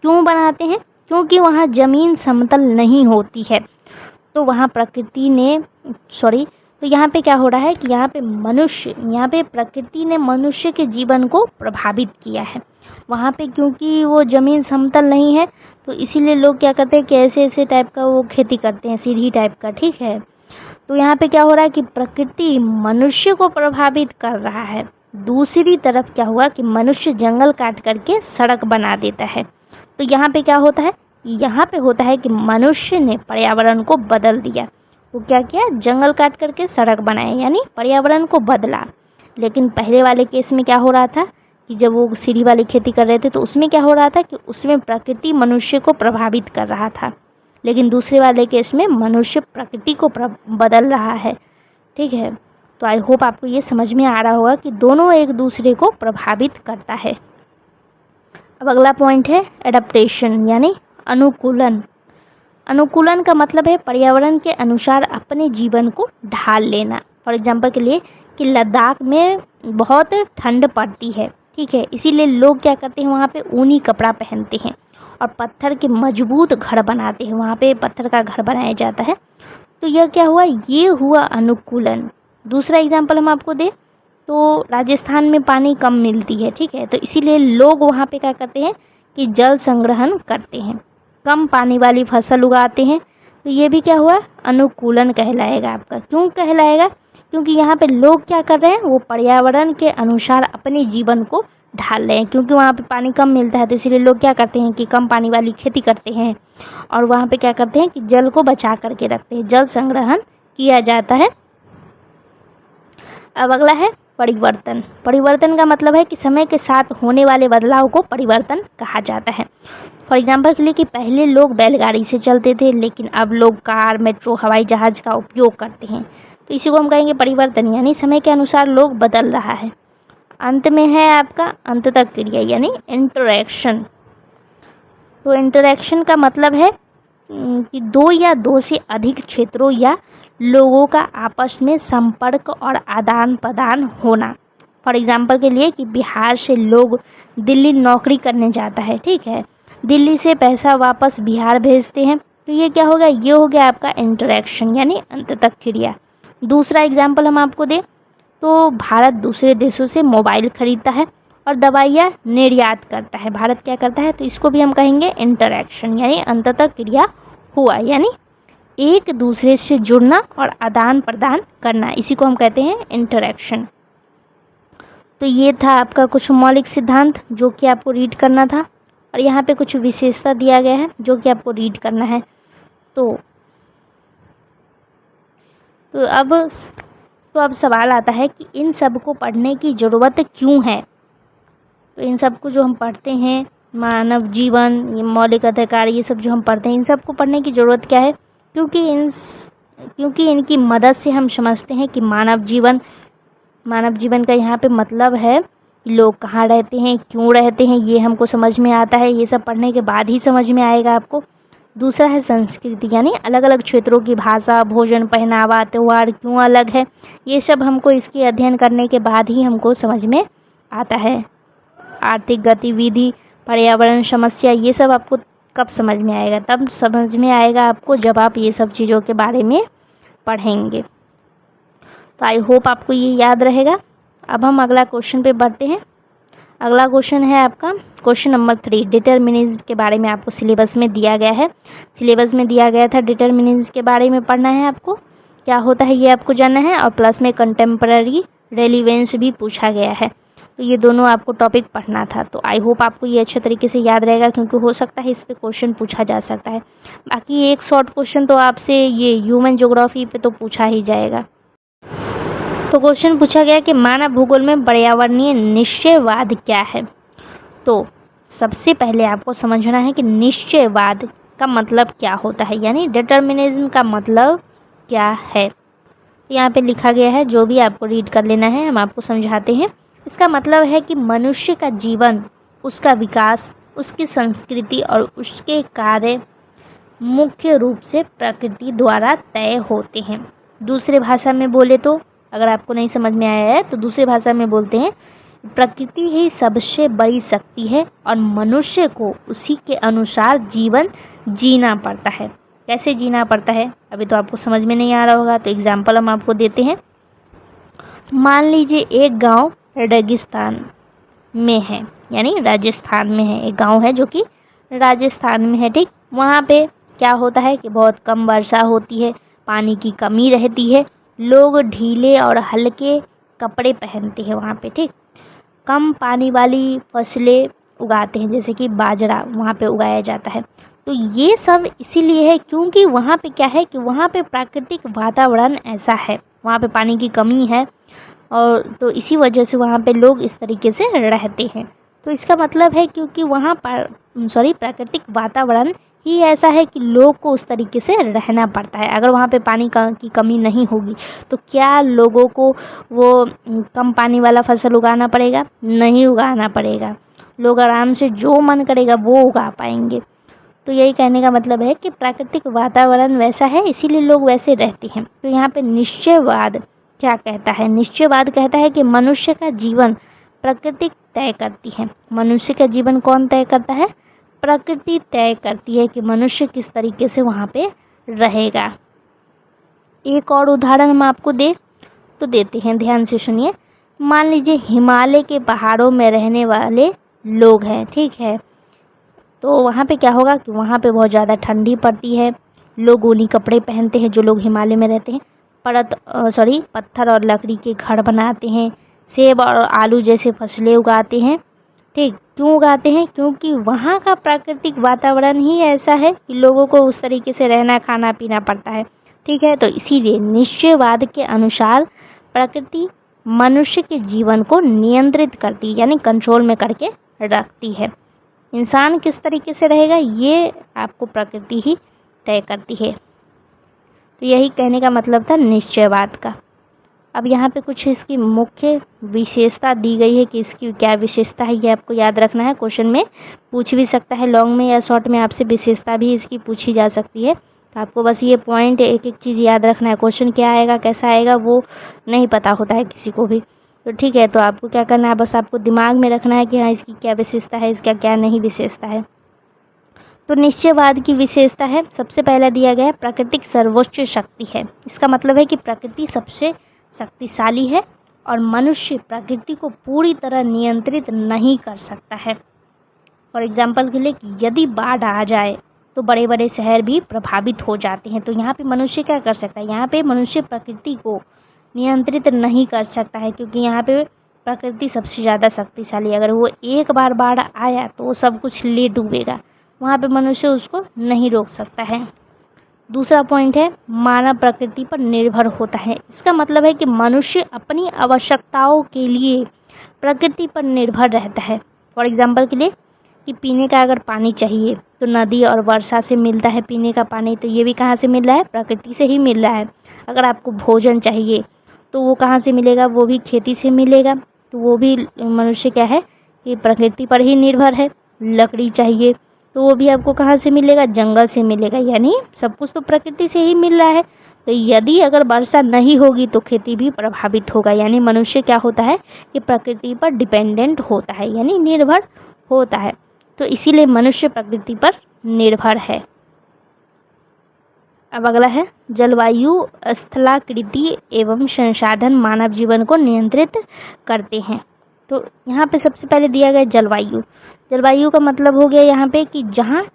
क्यों बनाते हैं? क्योंकि वहाँ जमीन समतल नहीं होती है, तो वहाँ प्रकृति ने तो यहाँ पे क्या हो रहा है कि यहाँ पे प्रकृति ने मनुष्य के जीवन को प्रभावित किया है वहाँ पे, क्योंकि वो जमीन समतल नहीं है, तो इसीलिए लोग क्या करते हैं कि ऐसे ऐसे टाइप का वो खेती करते हैं, सीढ़ी टाइप का। ठीक है, तो यहाँ पे क्या हो रहा है कि प्रकृति मनुष्य को प्रभावित कर रहा है। दूसरी तरफ क्या हुआ कि मनुष्य जंगल काट करके सड़क बना देता है, तो यहाँ पे क्या होता है, यहाँ पे होता है कि मनुष्य ने पर्यावरण को बदल दिया। तो क्या किया? जंगल काट करके सड़क बनाए, यानी पर्यावरण को बदला। लेकिन पहले वाले केस में क्या हो रहा था कि जब वो सीढ़ी वाली खेती कर रहे थे तो उसमें क्या हो रहा था कि उसमें प्रकृति मनुष्य को प्रभावित कर रहा था, लेकिन दूसरे वाले केस में मनुष्य प्रकृति को बदल रहा है। ठीक है, तो आई होप आपको ये समझ में आ रहा होगा कि दोनों एक दूसरे को प्रभावित करता है। अब अगला पॉइंट है एडेप्टेशन, यानी अनुकूलन। अनुकूलन का मतलब है पर्यावरण के अनुसार अपने जीवन को ढाल लेना। फॉर एग्जाम्पल के लिए कि लद्दाख में बहुत ठंड पड़ती है, ठीक है, इसीलिए लोग क्या करते हैं, वहाँ पे ऊनी कपड़ा पहनते हैं और पत्थर के मजबूत घर बनाते हैं, वहाँ पे पत्थर का घर बनाया जाता है। तो यह क्या हुआ? ये हुआ अनुकूलन। दूसरा एग्जाम्पल हम आपको दें तो राजस्थान में पानी कम मिलती है, ठीक है, तो इसीलिए लोग वहाँ पे क्या करते हैं कि जल संग्रहण करते हैं, कम पानी वाली फसल उगाते हैं। तो ये भी क्या हुआ? अनुकूलन कहलाएगा आपका। क्यों कहलाएगा? क्योंकि यहाँ पे लोग क्या कर रहे हैं, वो पर्यावरण के अनुसार अपने जीवन को ढाल रहे हैं। क्योंकि वहाँ पे पानी कम मिलता है तो इसीलिए लोग क्या करते हैं कि कम पानी वाली खेती करते हैं और वहाँ पे क्या करते हैं कि जल को बचा करके रखते हैं, जल संग्रहण किया जाता है। अब अगला है परिवर्तन। परिवर्तन का मतलब है कि समय के साथ होने वाले बदलाव को परिवर्तन कहा जाता है। फॉर एग्जाम्पल के लिए कि पहले लोग बैलगाड़ी से चलते थे, लेकिन अब लोग कार, मेट्रो, हवाई जहाज का उपयोग करते हैं। तो इसी को हम कहेंगे परिवर्तन, यानी समय के अनुसार लोग बदल रहा है। अंत में है आपका अंततः क्रिया यानी इंटरैक्शन। तो इंटरैक्शन का मतलब है कि दो या दो से अधिक क्षेत्रों या लोगों का आपस में संपर्क और आदान प्रदान होना। फॉर एग्जाम्पल के लिए कि बिहार से लोग दिल्ली नौकरी करने जाता है, ठीक है, दिल्ली से पैसा वापस बिहार भेजते हैं। तो ये क्या हो गया, ये हो गया आपका इंटरैक्शन यानी अंततः क्रिया। दूसरा एग्जाम्पल हम आपको दें तो भारत दूसरे देशों से मोबाइल खरीदता है और दवाइयाँ निर्यात करता है। भारत क्या करता है, तो इसको भी हम कहेंगे इंटरैक्शन यानी अंततः क्रिया हुआ, यानी एक दूसरे से जुड़ना और आदान प्रदान करना, इसी को हम कहते हैं इंटरैक्शन। तो ये था आपका कुछ मौलिक सिद्धांत जो कि आपको रीड करना था, और यहाँ पे कुछ विशेषता दिया गया है जो कि आपको रीड करना है। तो अब सवाल आता है कि इन सब को पढ़ने की ज़रूरत क्यों है। तो इन सब को जो हम पढ़ते हैं, मानव जीवन, ये मौलिक अधिकार, ये सब जो हम पढ़ते हैं, इन सब को पढ़ने की ज़रूरत क्या है, क्योंकि इनकी मदद से हम समझते हैं कि मानव जीवन का यहाँ पे मतलब है कि लोग कहाँ रहते हैं, क्यों रहते हैं, ये हमको समझ में आता है। ये सब पढ़ने के बाद ही समझ में आएगा आपको। दूसरा है संस्कृति, यानी अलग अलग क्षेत्रों की भाषा, भोजन, पहनावा, त्यौहार क्यों अलग है, ये सब हमको इसके अध्ययन करने के बाद ही हमको समझ में आता है। आर्थिक गतिविधि, पर्यावरण समस्या, ये सब आपको कब समझ में आएगा, तब समझ में आएगा आपको जब आप ये सब चीज़ों के बारे में पढ़ेंगे। तो आई होप आपको ये याद रहेगा। अब हम अगला क्वेश्चन पे बढ़ते हैं। अगला क्वेश्चन है आपका क्वेश्चन नंबर 3। डिटर्मिनिज्म के बारे में आपको सिलेबस में दिया गया है। सिलेबस में दिया गया था डिटर्मिनिज्म के बारे में पढ़ना है आपको, क्या होता है ये आपको जानना है, और प्लस में कंटेम्पररी रेलिवेंस भी पूछा गया है। तो ये दोनों आपको टॉपिक पढ़ना था। तो आई होप आपको ये अच्छे तरीके से याद रहेगा, क्योंकि हो सकता है इस पे क्वेश्चन पूछा जा सकता है। बाकी एक शॉर्ट क्वेश्चन तो आपसे ये ह्यूमन ज्योग्राफी पे तो पूछा ही जाएगा। तो क्वेश्चन पूछा गया कि मानव भूगोल में पर्यावरणीय निश्चयवाद क्या है। तो सबसे पहले आपको समझना है कि निश्चयवाद का मतलब क्या होता है, यानी डिटर्मिनिज्म का मतलब क्या है। यहाँ पे लिखा गया है, जो भी आपको रीड कर लेना है, हम आपको समझाते हैं। इसका मतलब है कि मनुष्य का जीवन, उसका विकास, उसकी संस्कृति और उसके कार्य मुख्य रूप से प्रकृति द्वारा तय होते हैं। दूसरे भाषा में बोले तो, अगर आपको नहीं समझ में आया है तो दूसरी भाषा में बोलते हैं, प्रकृति ही सबसे बड़ी शक्ति है और मनुष्य को उसी के अनुसार जीवन जीना पड़ता है। कैसे जीना पड़ता है अभी तो आपको समझ में नहीं आ रहा होगा, तो एग्जाम्पल हम आपको देते हैं। मान लीजिए एक गांव रेगिस्तान में है, यानी राजस्थान में है। एक गांव है जो कि राजस्थान में है, ठीक। वहाँ पे क्या होता है कि बहुत कम वर्षा होती है, पानी की कमी रहती है, लोग ढीले और हल्के कपड़े पहनते हैं वहाँ पे, ठीक। कम पानी वाली फसलें उगाते हैं, जैसे कि बाजरा वहाँ पे उगाया जाता है। तो ये सब इसीलिए है क्योंकि वहाँ पे क्या है कि वहाँ पे प्राकृतिक वातावरण ऐसा है, वहाँ पे पानी की कमी है, और तो इसी वजह से वहाँ पे लोग इस तरीके से रहते हैं। तो इसका मतलब है क्योंकि वहाँ पर प्राकृतिक वातावरण ही ऐसा है कि लोग को उस तरीके से रहना पड़ता है। अगर वहाँ पे पानी की कमी नहीं होगी तो क्या लोगों को वो कम पानी वाला फसल उगाना पड़ेगा? नहीं उगाना पड़ेगा। लोग आराम से जो मन करेगा वो उगा पाएंगे। तो यही कहने का मतलब है कि प्राकृतिक वातावरण वैसा है, इसीलिए लोग वैसे रहते हैं। तो यहाँ पे निश्चयवाद क्या कहता है? निश्चयवाद कहता है कि मनुष्य का जीवन प्रकृति तय करती है। मनुष्य का जीवन कौन तय करता है? प्रकृति तय करती है कि मनुष्य किस तरीके से वहाँ पे रहेगा। एक और उदाहरण हम आपको देते हैं, ध्यान से सुनिए। मान लीजिए हिमालय के पहाड़ों में रहने वाले लोग हैं, ठीक है। तो वहाँ पे क्या होगा कि वहाँ पे बहुत ज़्यादा ठंडी पड़ती है, लोग ऊनी कपड़े पहनते हैं जो लोग हिमालय में रहते हैं, पत्थर और लकड़ी के घर बनाते हैं, सेब और आलू जैसे फसलें उगाते हैं, ठीक। क्यों उगाते हैं? क्योंकि वहाँ का प्राकृतिक वातावरण ही ऐसा है कि लोगों को उस तरीके से रहना खाना पीना पड़ता है, ठीक है। तो इसीलिए निश्चयवाद के अनुसार प्रकृति मनुष्य के जीवन को नियंत्रित करती है, यानी कंट्रोल में करके रखती है। इंसान किस तरीके से रहेगा ये आपको प्रकृति ही तय करती है। तो यही कहने का मतलब था निश्चयवाद का। अब यहाँ पे कुछ इसकी मुख्य विशेषता दी गई है कि इसकी क्या विशेषता है, ये आपको याद रखना है। क्वेश्चन में पूछ भी सकता है, लॉन्ग में या शॉर्ट में आपसे विशेषता भी इसकी पूछी जा सकती है। तो आपको बस ये पॉइंट एक एक चीज़ याद रखना है। क्वेश्चन क्या आएगा, कैसा आएगा, वो नहीं पता होता है किसी को भी। तो ठीक है, तो आपको क्या करना है, बस आपको दिमाग में रखना है कि हाँ इसकी क्या विशेषता है, इसका क्या नहीं विशेषता है। तो निश्चयवाद की विशेषता है, सबसे पहला दिया गया है प्राकृतिक सर्वोच्च शक्ति है। इसका मतलब है कि प्रकृति सबसे शक्तिशाली है और मनुष्य प्रकृति को पूरी तरह नियंत्रित नहीं कर सकता है। फॉर एग्जाम्पल के लिए यदि बाढ़ आ जाए तो बड़े बड़े शहर भी प्रभावित हो जाते हैं। तो यहाँ पे मनुष्य क्या कर सकता है, यहाँ पे मनुष्य प्रकृति को नियंत्रित नहीं कर सकता है, क्योंकि यहाँ पे प्रकृति सबसे ज़्यादा शक्तिशाली है। अगर वो एक बार बाढ़ आया तो वो सब कुछ ले डूबेगा, वहाँ पे मनुष्य उसको नहीं रोक सकता है। दूसरा पॉइंट है मानव प्रकृति पर निर्भर होता है। इसका मतलब है कि मनुष्य अपनी आवश्यकताओं के लिए प्रकृति पर निर्भर रहता है। फॉर एग्जाम्पल के लिए कि पीने का अगर पानी चाहिए तो नदी और वर्षा से मिलता है पीने का पानी, तो ये भी कहाँ से मिल रहा है, प्रकृति से ही मिल रहा है। अगर आपको भोजन चाहिए तो वो कहाँ से मिलेगा, वो भी खेती से मिलेगा। तो वो भी मनुष्य क्या है कि प्रकृति पर ही निर्भर है। लकड़ी चाहिए तो वो भी आपको कहाँ से मिलेगा, जंगल से मिलेगा, यानी सब कुछ तो प्रकृति से ही मिल रहा है। तो यदि अगर वर्षा नहीं होगी तो खेती भी प्रभावित होगा, यानी मनुष्य क्या होता है कि प्रकृति पर डिपेंडेंट होता है, यानी निर्भर होता है। तो इसीलिए मनुष्य प्रकृति पर निर्भर है। अब अगला है जलवायु, स्थलाकृति एवं संसाधन मानव जीवन को नियंत्रित करते हैं। तो यहाँ पे सबसे पहले दिया गया जलवायु। जलवायु का मतलब हो गया यहाँ पे कि जहाँ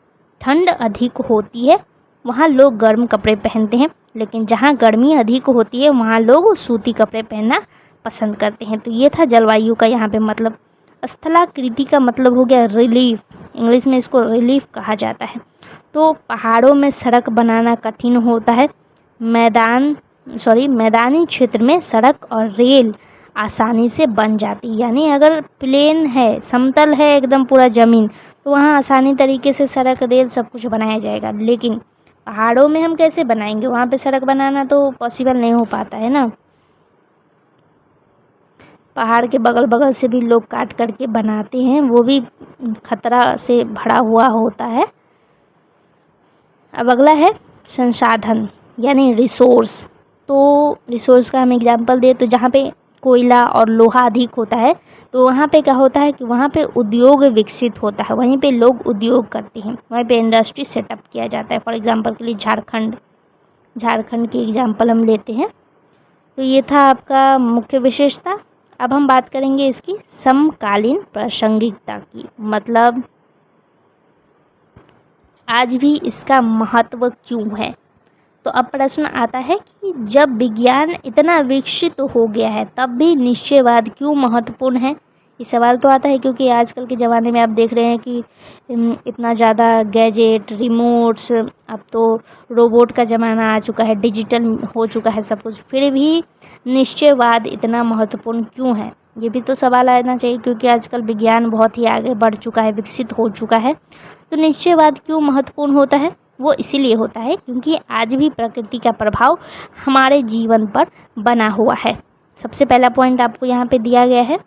ठंड अधिक होती है वहाँ लोग गर्म कपड़े पहनते हैं, लेकिन जहाँ गर्मी अधिक होती है वहाँ लोग सूती कपड़े पहनना पसंद करते हैं। तो ये था जलवायु का यहाँ पे मतलब। स्थलाकृति का मतलब हो गया रिलीफ, इंग्लिश में इसको रिलीफ कहा जाता है। तो पहाड़ों में सड़क बनाना कठिन होता है, मैदानी क्षेत्र में सड़क और रेल आसानी से बन जाती है। यानी अगर प्लेन है, समतल है एकदम पूरा ज़मीन, तो वहाँ आसानी तरीके से सड़क रेल सब कुछ बनाया जाएगा। लेकिन पहाड़ों में हम कैसे बनाएंगे, वहाँ पे सड़क बनाना तो पॉसिबल नहीं हो पाता है ना। पहाड़ के बगल बगल से भी लोग काट करके बनाते हैं, वो भी खतरा से भरा हुआ होता है। अब अगला है संसाधन यानी रिसोर्स। तो रिसोर्स का हम एग्जांपल दें तो जहाँ पे कोयला और लोहा अधिक होता है तो वहाँ पे क्या होता है कि वहाँ पे उद्योग विकसित होता है, वहीं पे लोग उद्योग करते हैं, वहीं पे इंडस्ट्री सेटअप किया जाता है। फॉर एग्जांपल के लिए झारखंड की एग्जांपल हम लेते हैं। तो ये था आपका मुख्य विशेषता। अब हम बात करेंगे इसकी समकालीन प्रासंगिकता की, मतलब आज भी इसका महत्व क्यों है। तो अब प्रश्न आता है कि जब विज्ञान इतना विकसित हो गया है तब भी निश्चयवाद क्यों महत्वपूर्ण है। ये सवाल तो आता है क्योंकि आजकल के ज़माने में आप देख रहे हैं कि इतना ज़्यादा गैजेट, रिमोट्स, अब तो रोबोट का ज़माना आ चुका है, डिजिटल हो चुका है सब कुछ, फिर भी निश्चयवाद इतना महत्वपूर्ण क्यों है, ये भी तो सवाल आना चाहिए। क्योंकि आजकल विज्ञान बहुत ही आगे बढ़ चुका है, विकसित हो चुका है। तो निश्चयवाद क्यों महत्वपूर्ण होता है, वो इसीलिए होता है क्योंकि आज भी प्रकृति का प्रभाव हमारे जीवन पर बना हुआ है। सबसे पहला पॉइंट आपको यहाँ पे दिया गया है,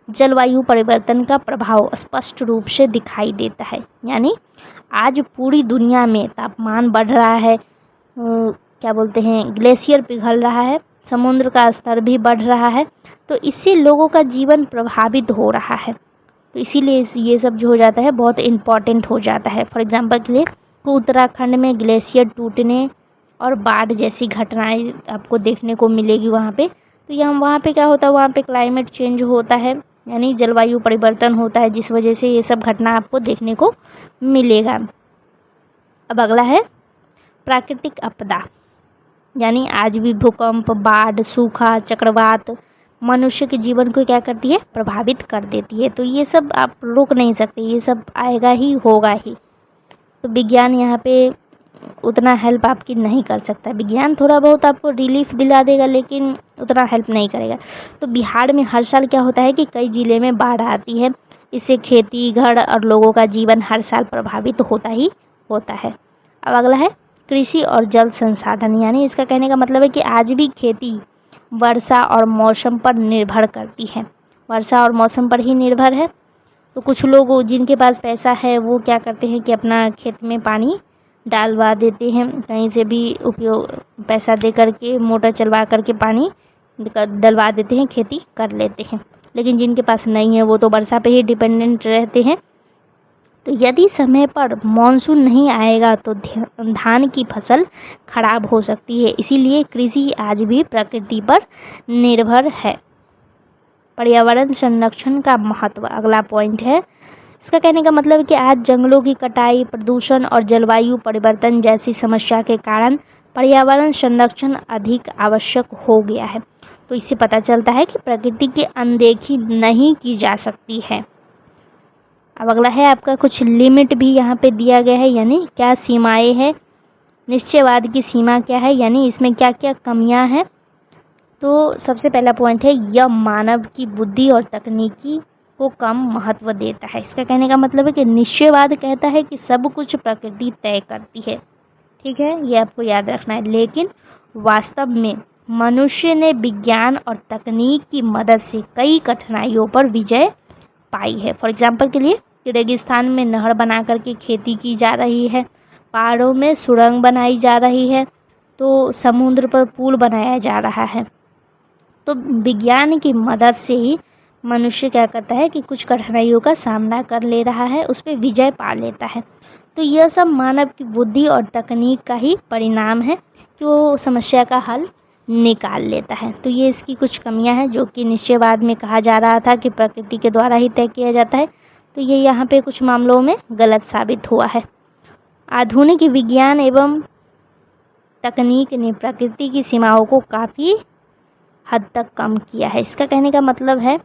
जलवायु परिवर्तन का प्रभाव स्पष्ट रूप से दिखाई देता है। यानी आज पूरी दुनिया में तापमान बढ़ रहा है, क्या बोलते हैं, ग्लेशियर पिघल रहा है, समुद्र का स्तर भी बढ़ रहा है। तो इससे लोगों का जीवन प्रभावित हो रहा है। तो इसीलिए ये सब जो हो जाता है बहुत इम्पॉर्टेंट हो जाता है। फॉर एग्जांपल के लिए तो उत्तराखंड में ग्लेशियर टूटने और बाढ़ जैसी घटनाएं आपको देखने को मिलेगी वहाँ पे। तो यहाँ वहाँ पे क्या होता है, वहाँ पे क्लाइमेट चेंज होता है, यानी जलवायु परिवर्तन होता है, जिस वजह से ये सब घटना आपको देखने को मिलेगा। अब अगला है प्राकृतिक आपदा, यानी आज भी भूकंप, बाढ़, सूखा, चक्रवात मनुष्य के जीवन को क्या करती है, प्रभावित कर देती है। तो ये सब आप रोक नहीं सकते, ये सब आएगा ही, होगा ही। तो विज्ञान यहाँ पे उतना हेल्प आपकी नहीं कर सकता। विज्ञान थोड़ा बहुत आपको रिलीफ दिला देगा लेकिन उतना हेल्प नहीं करेगा। तो बिहार में हर साल क्या होता है कि कई जिले में बाढ़ आती है। इससे खेती, घर और लोगों का जीवन हर साल प्रभावित होता ही होता है। अब अगला है कृषि और जल संसाधन, यानी इसका कहने का मतलब है कि आज भी खेती वर्षा और मौसम पर निर्भर करती है। वर्षा और मौसम पर ही निर्भर है। तो कुछ लोग जिनके पास पैसा है वो क्या करते हैं कि अपना खेत में पानी डालवा देते हैं, कहीं से भी उपयोग पैसा दे करके मोटर चलवा करके पानी डलवा देते हैं, खेती कर लेते हैं। लेकिन जिनके पास नहीं है वो तो वर्षा पे ही डिपेंडेंट रहते हैं। तो यदि समय पर मॉनसून नहीं आएगा तो धान की फसल खराब हो सकती है। इसीलिए कृषि आज भी प्रकृति पर निर्भर है। पर्यावरण संरक्षण का महत्व अगला पॉइंट है। इसका कहने का मतलब है कि आज जंगलों की कटाई, प्रदूषण और जलवायु परिवर्तन जैसी समस्या के कारण पर्यावरण संरक्षण अधिक आवश्यक हो गया है। तो इससे पता चलता है कि प्रकृति की अनदेखी नहीं की जा सकती है। अब अगला है आपका कुछ लिमिट भी यहाँ पे दिया गया है, यानी क्या सीमाएं हैं। निश्चयवाद की सीमा क्या है, यानी इसमें क्या क्या कमियां हैं। तो सबसे पहला पॉइंट है, यह मानव की बुद्धि और तकनीकी को कम महत्व देता है। इसका कहने का मतलब है कि निश्चयवाद कहता है कि सब कुछ प्रकृति तय करती है, ठीक है, ये आपको याद रखना है। लेकिन वास्तव में मनुष्य ने विज्ञान और तकनीक की मदद से कई कठिनाइयों पर विजय पाई है। फॉर एग्जाम्पल के लिए रेगिस्तान में नहर बना करके खेती की जा रही है, पहाड़ों में सुरंग बनाई जा रही है, तो समुद्र पर पुल बनाया जा रहा है। तो विज्ञान की मदद से ही मनुष्य क्या करता है कि कुछ कठिनाइयों का सामना कर ले रहा है, उस पर विजय पा लेता है। तो यह सब मानव की बुद्धि और तकनीक का ही परिणाम है कि वो समस्या का हल निकाल लेता है। तो ये इसकी कुछ कमियां हैं जो कि निश्चयवाद में कहा जा रहा था कि प्रकृति के द्वारा ही तय किया जाता है। तो ये यहाँ पे कुछ मामलों में गलत साबित हुआ है। आधुनिक विज्ञान एवं तकनीक ने प्रकृति की सीमाओं को काफ़ी हद तक कम किया है। इसका कहने का मतलब है,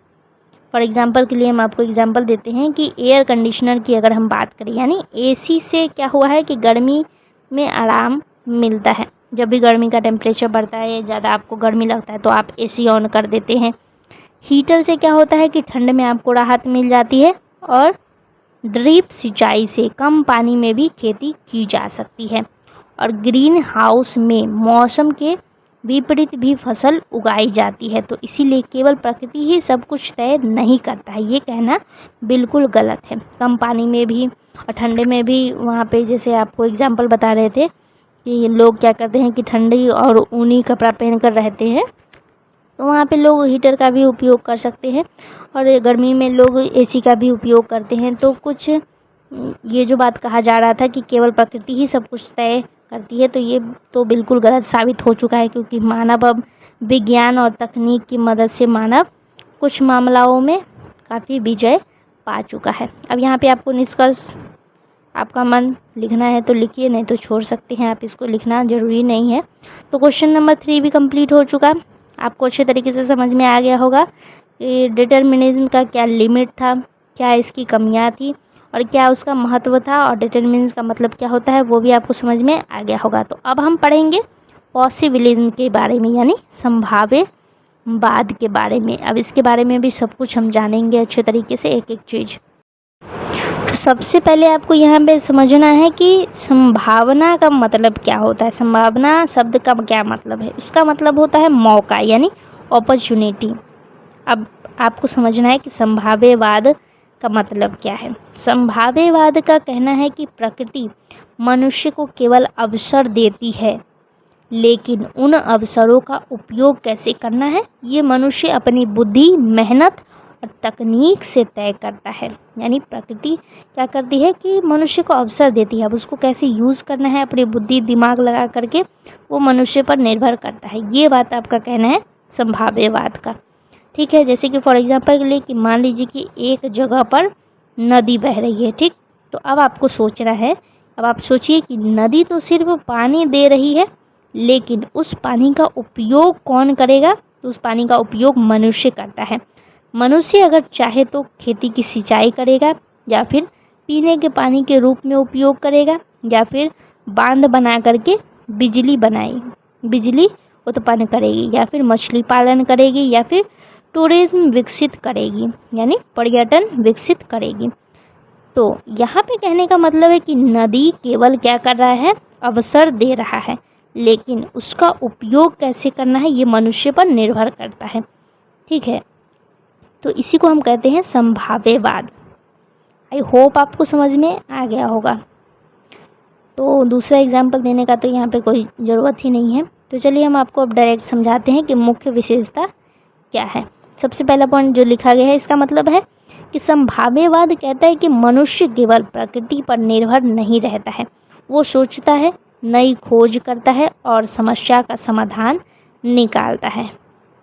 फॉर एग्जांपल के लिए हम आपको एग्जांपल देते हैं कि एयर कंडीशनर की अगर हम बात करें, यानी एसी से क्या हुआ है कि गर्मी में आराम मिलता है। जब भी गर्मी का टेम्परेचर बढ़ता है, ज़्यादा आपको गर्मी लगता है तो आप एसी ऑन कर देते हैं। हीटर से क्या होता है कि ठंड में आपको राहत मिल जाती है। और ड्रिप सिंचाई से कम पानी में भी खेती की जा सकती है। और ग्रीन हाउस में मौसम के विपरीत भी फसल उगाई जाती है। तो इसीलिए केवल प्रकृति ही सब कुछ तय नहीं करता है, ये कहना बिल्कुल गलत है। कम पानी में भी और ठंडे में भी, वहाँ पे जैसे आपको एग्जांपल बता रहे थे कि लोग क्या करते हैं कि ठंडी और ऊनी कपड़ा पहनकर रहते हैं, तो वहाँ पे लोग हीटर का भी उपयोग कर सकते हैं। और गर्मी में लोग एसी का भी उपयोग करते हैं। तो कुछ ये जो बात कहा जा रहा था कि केवल प्रकृति ही सब कुछ तय करती है, तो ये तो बिल्कुल गलत साबित हो चुका है, क्योंकि मानव अब विज्ञान और तकनीक की मदद से मानव कुछ मामलों में काफ़ी विजय पा चुका है। अब यहाँ पे आपको निष्कर्ष, आपका मन लिखना है तो लिखिए, नहीं तो छोड़ सकते हैं, आप इसको लिखना ज़रूरी नहीं है। तो क्वेश्चन नंबर 3 भी कंप्लीट हो चुका। आपको अच्छे तरीके से समझ में आ गया होगा कि डिटर्मिनिज्म का क्या लिमिट था, क्या इसकी कमियाँ थी और क्या उसका महत्व था, और डिटर्मिनिज्म का मतलब क्या होता है वो भी आपको समझ में आ गया होगा। तो अब हम पढ़ेंगे पॉसिबिलिज्म के बारे में, यानी संभाव्यवाद के बारे में। अब इसके बारे में भी सब कुछ हम जानेंगे अच्छे तरीके से, एक एक चीज़। तो सबसे पहले आपको यहाँ पे समझना है कि संभावना का मतलब क्या होता है। संभावना शब्द का क्या मतलब है? इसका मतलब होता है मौका, यानी अपॉर्चुनिटी। अब आपको समझना है कि संभाव्यवाद का मतलब क्या है। संभाव्यवाद का कहना है कि प्रकृति मनुष्य को केवल अवसर देती है, लेकिन उन अवसरों का उपयोग कैसे करना है ये मनुष्य अपनी बुद्धि, मेहनत और तकनीक से तय करता है। यानी प्रकृति क्या करती है कि मनुष्य को अवसर देती है, अब उसको कैसे यूज़ करना है अपनी बुद्धि दिमाग लगा करके, वो मनुष्य पर निर्भर करता है। ये बात आपका कहना है संभाव्यवाद का, ठीक है। जैसे कि फॉर एग्जांपल के लिए कि मान लीजिए कि एक जगह पर नदी बह रही है, ठीक। तो अब आपको सोचना है, अब आप सोचिए कि नदी तो सिर्फ पानी दे रही है, लेकिन उस पानी का उपयोग कौन करेगा? तो उस पानी का उपयोग मनुष्य करता है। मनुष्य अगर चाहे तो खेती की सिंचाई करेगा, या फिर पीने के पानी के रूप में उपयोग करेगा, या फिर बांध बना करके बिजली उत्पन्न करेगी, या फिर मछली पालन करेगी, या फिर टूरिज्म विकसित करेगी, यानी पर्यटन विकसित करेगी। तो यहाँ पे कहने का मतलब है कि नदी केवल क्या कर रहा है, अवसर दे रहा है, लेकिन उसका उपयोग कैसे करना है ये मनुष्य पर निर्भर करता है। ठीक है, तो इसी को हम कहते हैं संभाव्यवाद। आई होप आपको समझ में आ गया होगा। तो दूसरा एग्जाम्पल देने का तो यहाँ पे कोई ज़रूरत ही नहीं है। तो चलिए हम आपको अब डायरेक्ट समझाते हैं कि मुख्य विशेषता क्या है। सबसे पहला पॉइंट जो लिखा गया है इसका मतलब है कि संभाव्यवाद कहता है कि मनुष्य केवल प्रकृति पर निर्भर नहीं रहता है, वो सोचता है, नई खोज करता है और समस्या का समाधान निकालता है।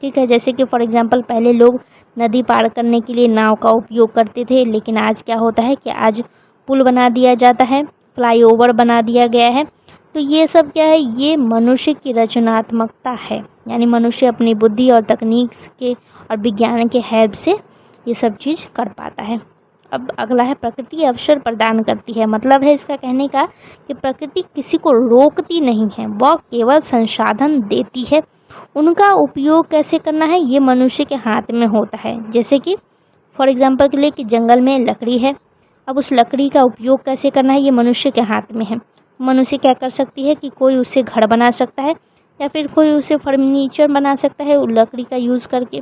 ठीक है, जैसे कि फॉर एग्जांपल पहले लोग नदी पार करने के लिए नाव का उपयोग करते थे, लेकिन आज क्या होता है कि आज पुल बना दिया जाता है, फ्लाईओवर बना दिया गया है। तो ये सब क्या है, ये मनुष्य की रचनात्मकता है, यानी मनुष्य अपनी बुद्धि और तकनीक के और विज्ञान के हेल्प से ये सब चीज़ कर पाता है। अब अगला है प्रकृति अवसर प्रदान करती है। मतलब है इसका कहने का कि प्रकृति किसी को रोकती नहीं है, वह केवल संसाधन देती है। उनका उपयोग कैसे करना है ये मनुष्य के हाथ में होता है। जैसे कि फॉर एग्जांपल के लिए कि जंगल में लकड़ी है, अब उस लकड़ी का उपयोग कैसे करना है ये मनुष्य के हाथ में है। मनुष्य क्या कर सकती है कि कोई उससे घर बना सकता है, या फिर कोई उससे फर्नीचर बना सकता है लकड़ी का यूज़ करके।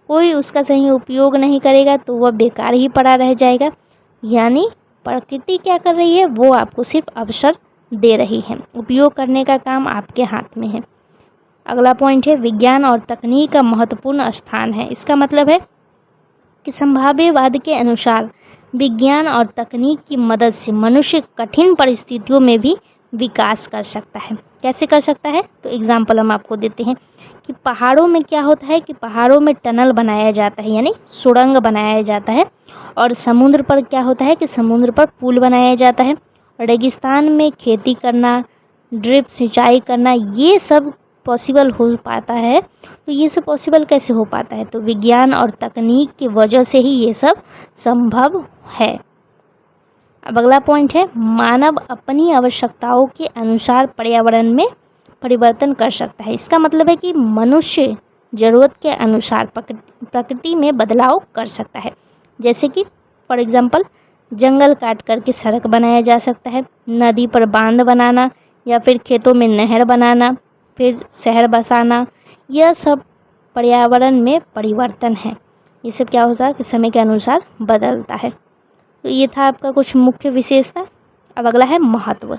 कोई उसका सही उपयोग नहीं करेगा तो वह बेकार ही पड़ा रह जाएगा। यानी प्रकृति क्या कर रही है, वो आपको सिर्फ अवसर दे रही है, उपयोग करने का काम आपके हाथ में है। अगला पॉइंट है विज्ञान और तकनीक का महत्वपूर्ण स्थान है। इसका मतलब है कि संभाव्यवाद के अनुसार विज्ञान और तकनीक की मदद से मनुष्य कठिन परिस्थितियों में भी विकास कर सकता है। कैसे कर सकता है, तो एग्जाम्पल हम आपको देते हैं कि पहाड़ों में क्या होता है कि पहाड़ों में टनल बनाया जाता है, यानी सुरंग बनाया जाता है। और समुद्र पर क्या होता है कि समुद्र पर पुल बनाया जाता है। रेगिस्तान में खेती करना, ड्रिप सिंचाई करना, ये सब पॉसिबल हो पाता है। तो ये सब पॉसिबल कैसे हो पाता है, तो विज्ञान और तकनीक की वजह से ही ये सब संभव है। अब अगला पॉइंट है मानव अपनी आवश्यकताओं के अनुसार पर्यावरण में परिवर्तन कर सकता है। इसका मतलब है कि मनुष्य जरूरत के अनुसार प्रकृति में बदलाव कर सकता है। जैसे कि फॉर एग्जांपल जंगल काट करके सड़क बनाया जा सकता है, नदी पर बांध बनाना, या फिर खेतों में नहर बनाना, फिर शहर बसाना, यह सब पर्यावरण में परिवर्तन है। ये सब क्या होता है कि समय के अनुसार बदलता है। तो ये था आपका कुछ मुख्य विशेषता। अब अगला है महत्व।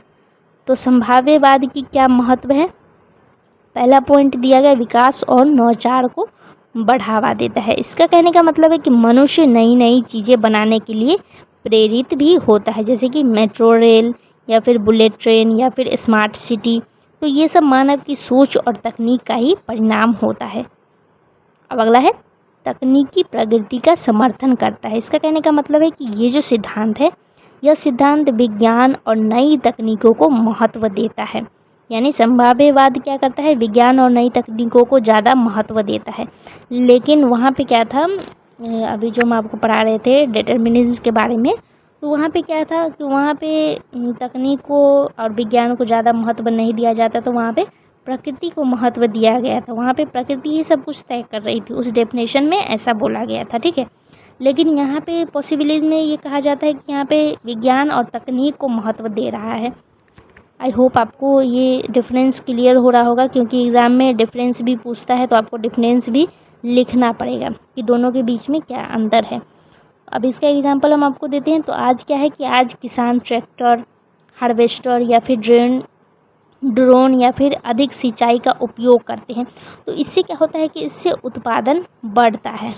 तो संभाव्यवाद की क्या महत्व है। पहला पॉइंट दिया गया विकास और नवाचार को बढ़ावा देता है। इसका कहने का मतलब है कि मनुष्य नई नई चीज़ें बनाने के लिए प्रेरित भी होता है, जैसे कि मेट्रो रेल, या फिर बुलेट ट्रेन, या फिर स्मार्ट सिटी। तो ये सब मानव की सोच और तकनीक का ही परिणाम होता है। अब अगला है तकनीकी प्रगति का समर्थन करता है। इसका कहने का मतलब है कि ये जो सिद्धांत है, यह सिद्धांत विज्ञान और नई तकनीकों को महत्व देता है। यानी संभाव्यवाद क्या करता है, विज्ञान और नई तकनीकों को ज़्यादा महत्व देता है। लेकिन वहाँ पे क्या था, अभी जो हम आपको पढ़ा रहे थे डिटर्मिनिज्म के बारे में, तो वहाँ पे क्या था कि वहाँ पे तकनीक को और विज्ञान को ज़्यादा महत्व नहीं दिया जाता, तो वहाँ पे प्रकृति को महत्व दिया गया था। वहाँ पे प्रकृति ही सब कुछ तय कर रही थी, उस डेफिनेशन में ऐसा बोला गया था। ठीक है, लेकिन यहाँ पे पॉसिबिलिटी में ये कहा जाता है कि यहाँ पे विज्ञान और तकनीक को महत्व दे रहा है। आई होप आपको ये डिफरेंस क्लियर हो रहा होगा, क्योंकि एग्ज़ाम में डिफरेंस भी पूछता है, तो आपको डिफरेंस भी लिखना पड़ेगा कि दोनों के बीच में क्या अंतर है। अब इसका एग्जाम्पल हम आपको देते हैं। तो आज क्या है कि आज किसान ट्रैक्टर, हार्वेस्टर, या फिर ड्रोन या फिर अधिक सिंचाई का उपयोग करते हैं। तो इससे क्या होता है कि इससे उत्पादन बढ़ता है।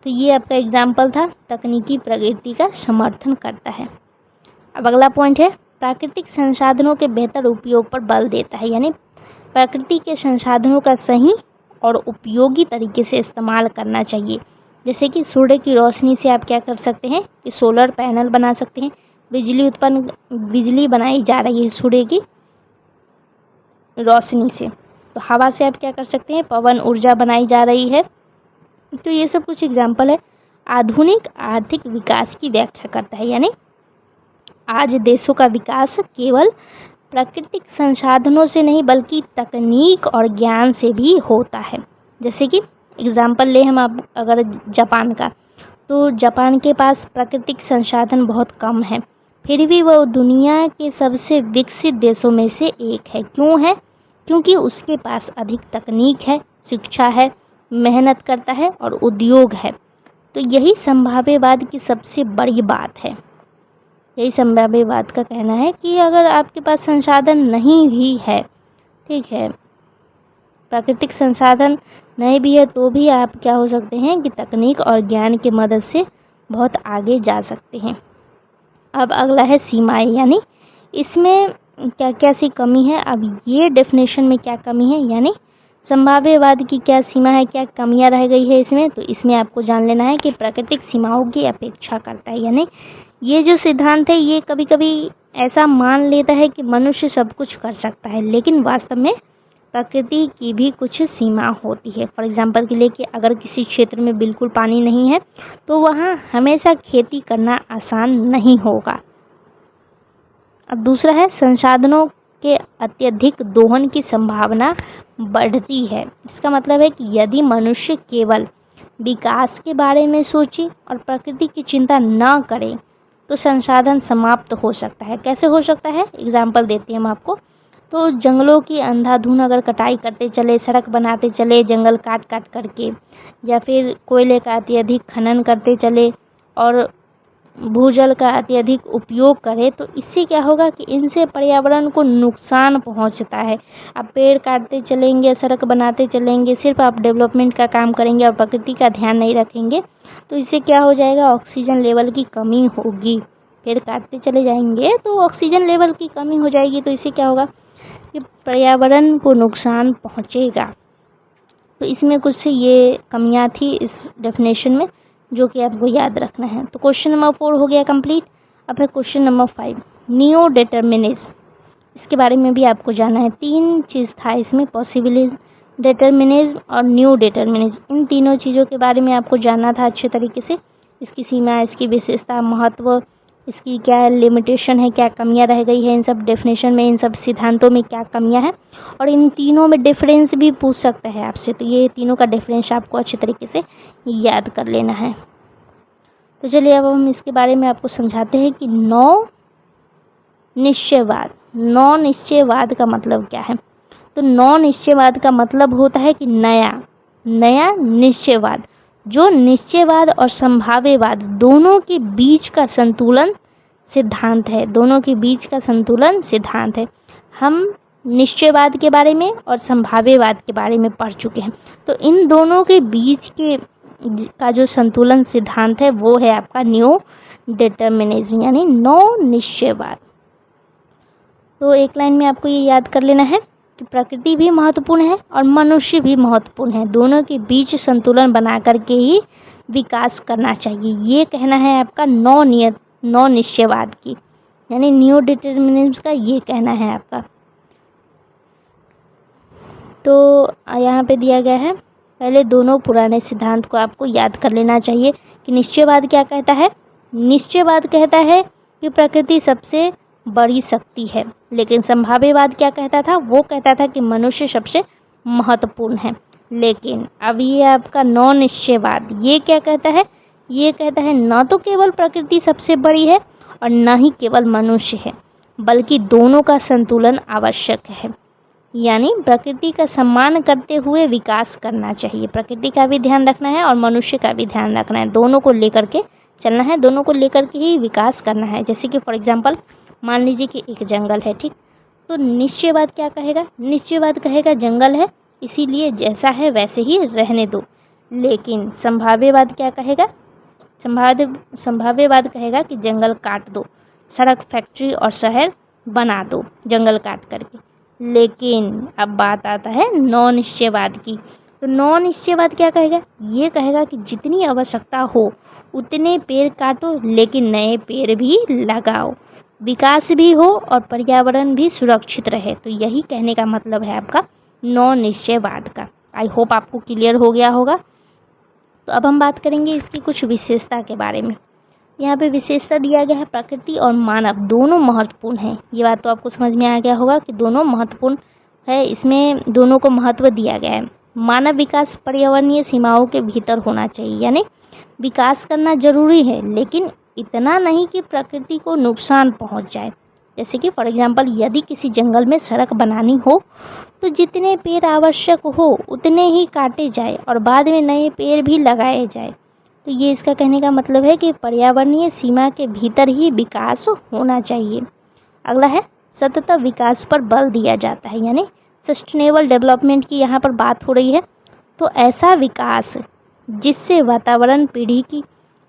तो ये आपका एग्जाम्पल था, तकनीकी प्रगति का समर्थन करता है। अब अगला पॉइंट है प्राकृतिक संसाधनों के बेहतर उपयोग पर बल देता है। यानी प्रकृति के संसाधनों का सही और उपयोगी तरीके से इस्तेमाल करना चाहिए। जैसे कि सूर्य की रोशनी से आप क्या कर सकते हैं कि सोलर पैनल बना सकते हैं। बिजली बनाई जा रही है सूर्य की रोशनी से। तो हवा से आप क्या कर सकते हैं, पवन ऊर्जा बनाई जा रही है। तो ये सब कुछ एग्जाम्पल है। आधुनिक आर्थिक विकास की व्याख्या करता है। यानी आज देशों का विकास केवल प्राकृतिक संसाधनों से नहीं बल्कि तकनीक और ज्ञान से भी होता है। जैसे कि एग्जाम्पल ले हम आप अगर जापान का, तो जापान के पास प्राकृतिक संसाधन बहुत कम है, फिर भी वह दुनिया के सबसे विकसित देशों में से एक है। क्यों है? क्योंकि उसके पास अधिक तकनीक है, शिक्षा है, मेहनत करता है और उद्योग है। तो यही संभाव्यवाद की सबसे बड़ी बात है। यही संभाव्यवाद का कहना है कि अगर आपके पास संसाधन नहीं भी है, ठीक है, प्राकृतिक संसाधन नहीं भी है, तो भी आप क्या हो सकते हैं कि तकनीक और ज्ञान की मदद से बहुत आगे जा सकते हैं। अब अगला है सीमाएं, यानी इसमें क्या क्या सी कमी है। अब ये डेफिनेशन में क्या कमी है, यानी संभाव्यवाद की क्या सीमा है, क्या कमियां रह गई है इसमें, तो इसमें आपको जान लेना है कि प्राकृतिक सीमाओं की अपेक्षा करता है। यानी ये जो सिद्धांत है ये कभी कभी ऐसा मान लेता है कि मनुष्य सब कुछ कर सकता है, लेकिन वास्तव में प्रकृति की भी कुछ सीमा होती है। फॉर एग्जाम्पल के लिए कि अगर किसी क्षेत्र में बिल्कुल पानी नहीं है तो वहाँ हमेशा खेती करना आसान नहीं होगा। अब दूसरा है संसाधनों के अत्यधिक दोहन की संभावना बढ़ती है। इसका मतलब है कि यदि मनुष्य केवल विकास के बारे में सोचे और प्रकृति की चिंता न करे तो संसाधन समाप्त हो सकता है। कैसे हो सकता है? एग्जाम्पल देते हैं हम आपको। तो जंगलों की अंधाधुंध अगर कटाई करते चले, सड़क बनाते चले जंगल काट काट करके, या फिर कोयले का अत्यधिक खनन करते चले और भूजल का अत्यधिक उपयोग करें, तो इससे क्या होगा कि इनसे पर्यावरण को नुकसान पहुंचता है। आप पेड़ काटते चलेंगे, सड़क बनाते चलेंगे, सिर्फ आप डेवलपमेंट का काम करेंगे और प्रकृति का ध्यान नहीं रखेंगे, तो इससे क्या हो जाएगा? ऑक्सीजन लेवल की कमी होगी। पेड़ काटते चले जाएंगे तो ऑक्सीजन लेवल की कमी हो जाएगी, तो इससे क्या होगा कि पर्यावरण को नुकसान पहुंचेगा। तो इसमें कुछ ये कमियां थी इस डेफिनेशन में, जो कि आपको याद रखना है। तो क्वेश्चन नंबर 4 हो गया कंप्लीट। अब है क्वेश्चन नंबर 5, नियो डिटर्मिनिज्म। इसके बारे में भी आपको जानना है। 3 चीज़ था इसमें, पॉसिबिलिज्म, डिटर्मिनिज्म और न्यू डिटर्मिनिज्म। इन तीनों चीज़ों के बारे में आपको जानना था अच्छे तरीके से। इसकी सीमा, इसकी विशेषता, महत्व, इसकी क्या लिमिटेशन है, क्या कमियां रह गई है इन सब डेफिनेशन में, इन सब सिद्धांतों में क्या कमियां हैं, और इन तीनों में डिफरेंस भी पूछ सकता है आपसे। तो ये तीनों का डिफरेंस आपको अच्छे तरीके से याद कर लेना है। तो चलिए अब हम इसके बारे में आपको समझाते हैं कि नौ निश्चयवाद। नौ निश्चयवाद का मतलब क्या है? तो नौ निश्चयवाद का मतलब होता है कि नया निश्चयवाद, जो निश्चयवाद और संभाव्यवाद दोनों के बीच का संतुलन सिद्धांत है। दोनों के बीच का संतुलन सिद्धांत है। हम निश्चयवाद के बारे में और संभाव्यवाद के बारे में पढ़ चुके हैं। तो इन दोनों के बीच के का जो संतुलन सिद्धांत है वो है आपका न्यू डिटर्मिनिज्म, यानी नौ निश्चयवाद। तो एक लाइन में आपको ये याद कर लेना है कि प्रकृति भी महत्वपूर्ण है और मनुष्य भी महत्वपूर्ण है। दोनों के बीच संतुलन बना करके ही विकास करना चाहिए। ये कहना है आपका नौ निश्चयवाद की, यानी न्यू डिटर्मिनिज्म का ये कहना है आपका। तो यहाँ पे दिया गया है, पहले दोनों पुराने सिद्धांत को आपको याद कर लेना चाहिए कि निश्चयवाद क्या कहता है। निश्चयवाद कहता है कि प्रकृति सबसे बड़ी शक्ति है, लेकिन संभाव्यवाद क्या कहता था? वो कहता था कि मनुष्य सबसे महत्वपूर्ण है। लेकिन अब ये आपका नौ निश्चयवाद ये क्या कहता है? ये कहता है न तो केवल प्रकृति सबसे बड़ी है और न ही केवल मनुष्य है, बल्कि दोनों का संतुलन आवश्यक है। यानी प्रकृति का सम्मान करते हुए विकास करना चाहिए। प्रकृति का भी ध्यान रखना है और मनुष्य का भी ध्यान रखना है। दोनों को लेकर के चलना है, दोनों को लेकर के ही विकास करना है। जैसे कि फॉर एग्जाम्पल मान लीजिए कि एक जंगल है, ठीक, तो निश्चयवाद क्या कहेगा? निश्चयवाद कहेगा जंगल है इसीलिए जैसा है वैसे ही रहने दो। लेकिन संभाव्यवाद क्या कहेगा? संभाव्यवाद कहेगा कि जंगल काट दो, सड़क, फैक्ट्री और शहर बना दो जंगल काट करके। लेकिन अब बात आता है नौ निश्चयवाद की। तो नौ निश्चयवाद क्या कहेगा? ये कहेगा कि जितनी आवश्यकता हो उतने पेड़ काटो, लेकिन नए पेड़ भी लगाओ, विकास भी हो और पर्यावरण भी सुरक्षित रहे। तो यही कहने का मतलब है आपका नौ निश्चयवाद का। आई होप आपको क्लियर हो गया होगा। तो अब हम बात करेंगे इसकी कुछ विशेषता के बारे में। यहाँ पे विशेषता दिया गया है प्रकृति और मानव दोनों महत्वपूर्ण हैं। ये बात तो आपको समझ में आ गया होगा कि दोनों महत्वपूर्ण है, इसमें दोनों को महत्व दिया गया है। मानव विकास पर्यावरणीय सीमाओं के भीतर होना चाहिए, यानी विकास करना जरूरी है लेकिन इतना नहीं कि प्रकृति को नुकसान पहुंच जाए। जैसे कि फॉर एग्जांपल यदि किसी जंगल में सड़क बनानी हो तो जितने पेड़ आवश्यक हो उतने ही काटे जाए और बाद में नए पेड़ भी लगाए जाए। तो ये इसका कहने का मतलब है कि पर्यावरणीय सीमा के भीतर ही विकास होना चाहिए। अगला है सतत विकास पर बल दिया जाता है, यानी सस्टेनेबल डेवलपमेंट की यहाँ पर बात हो रही है। तो ऐसा विकास जिससे वातावरण पीढ़ी की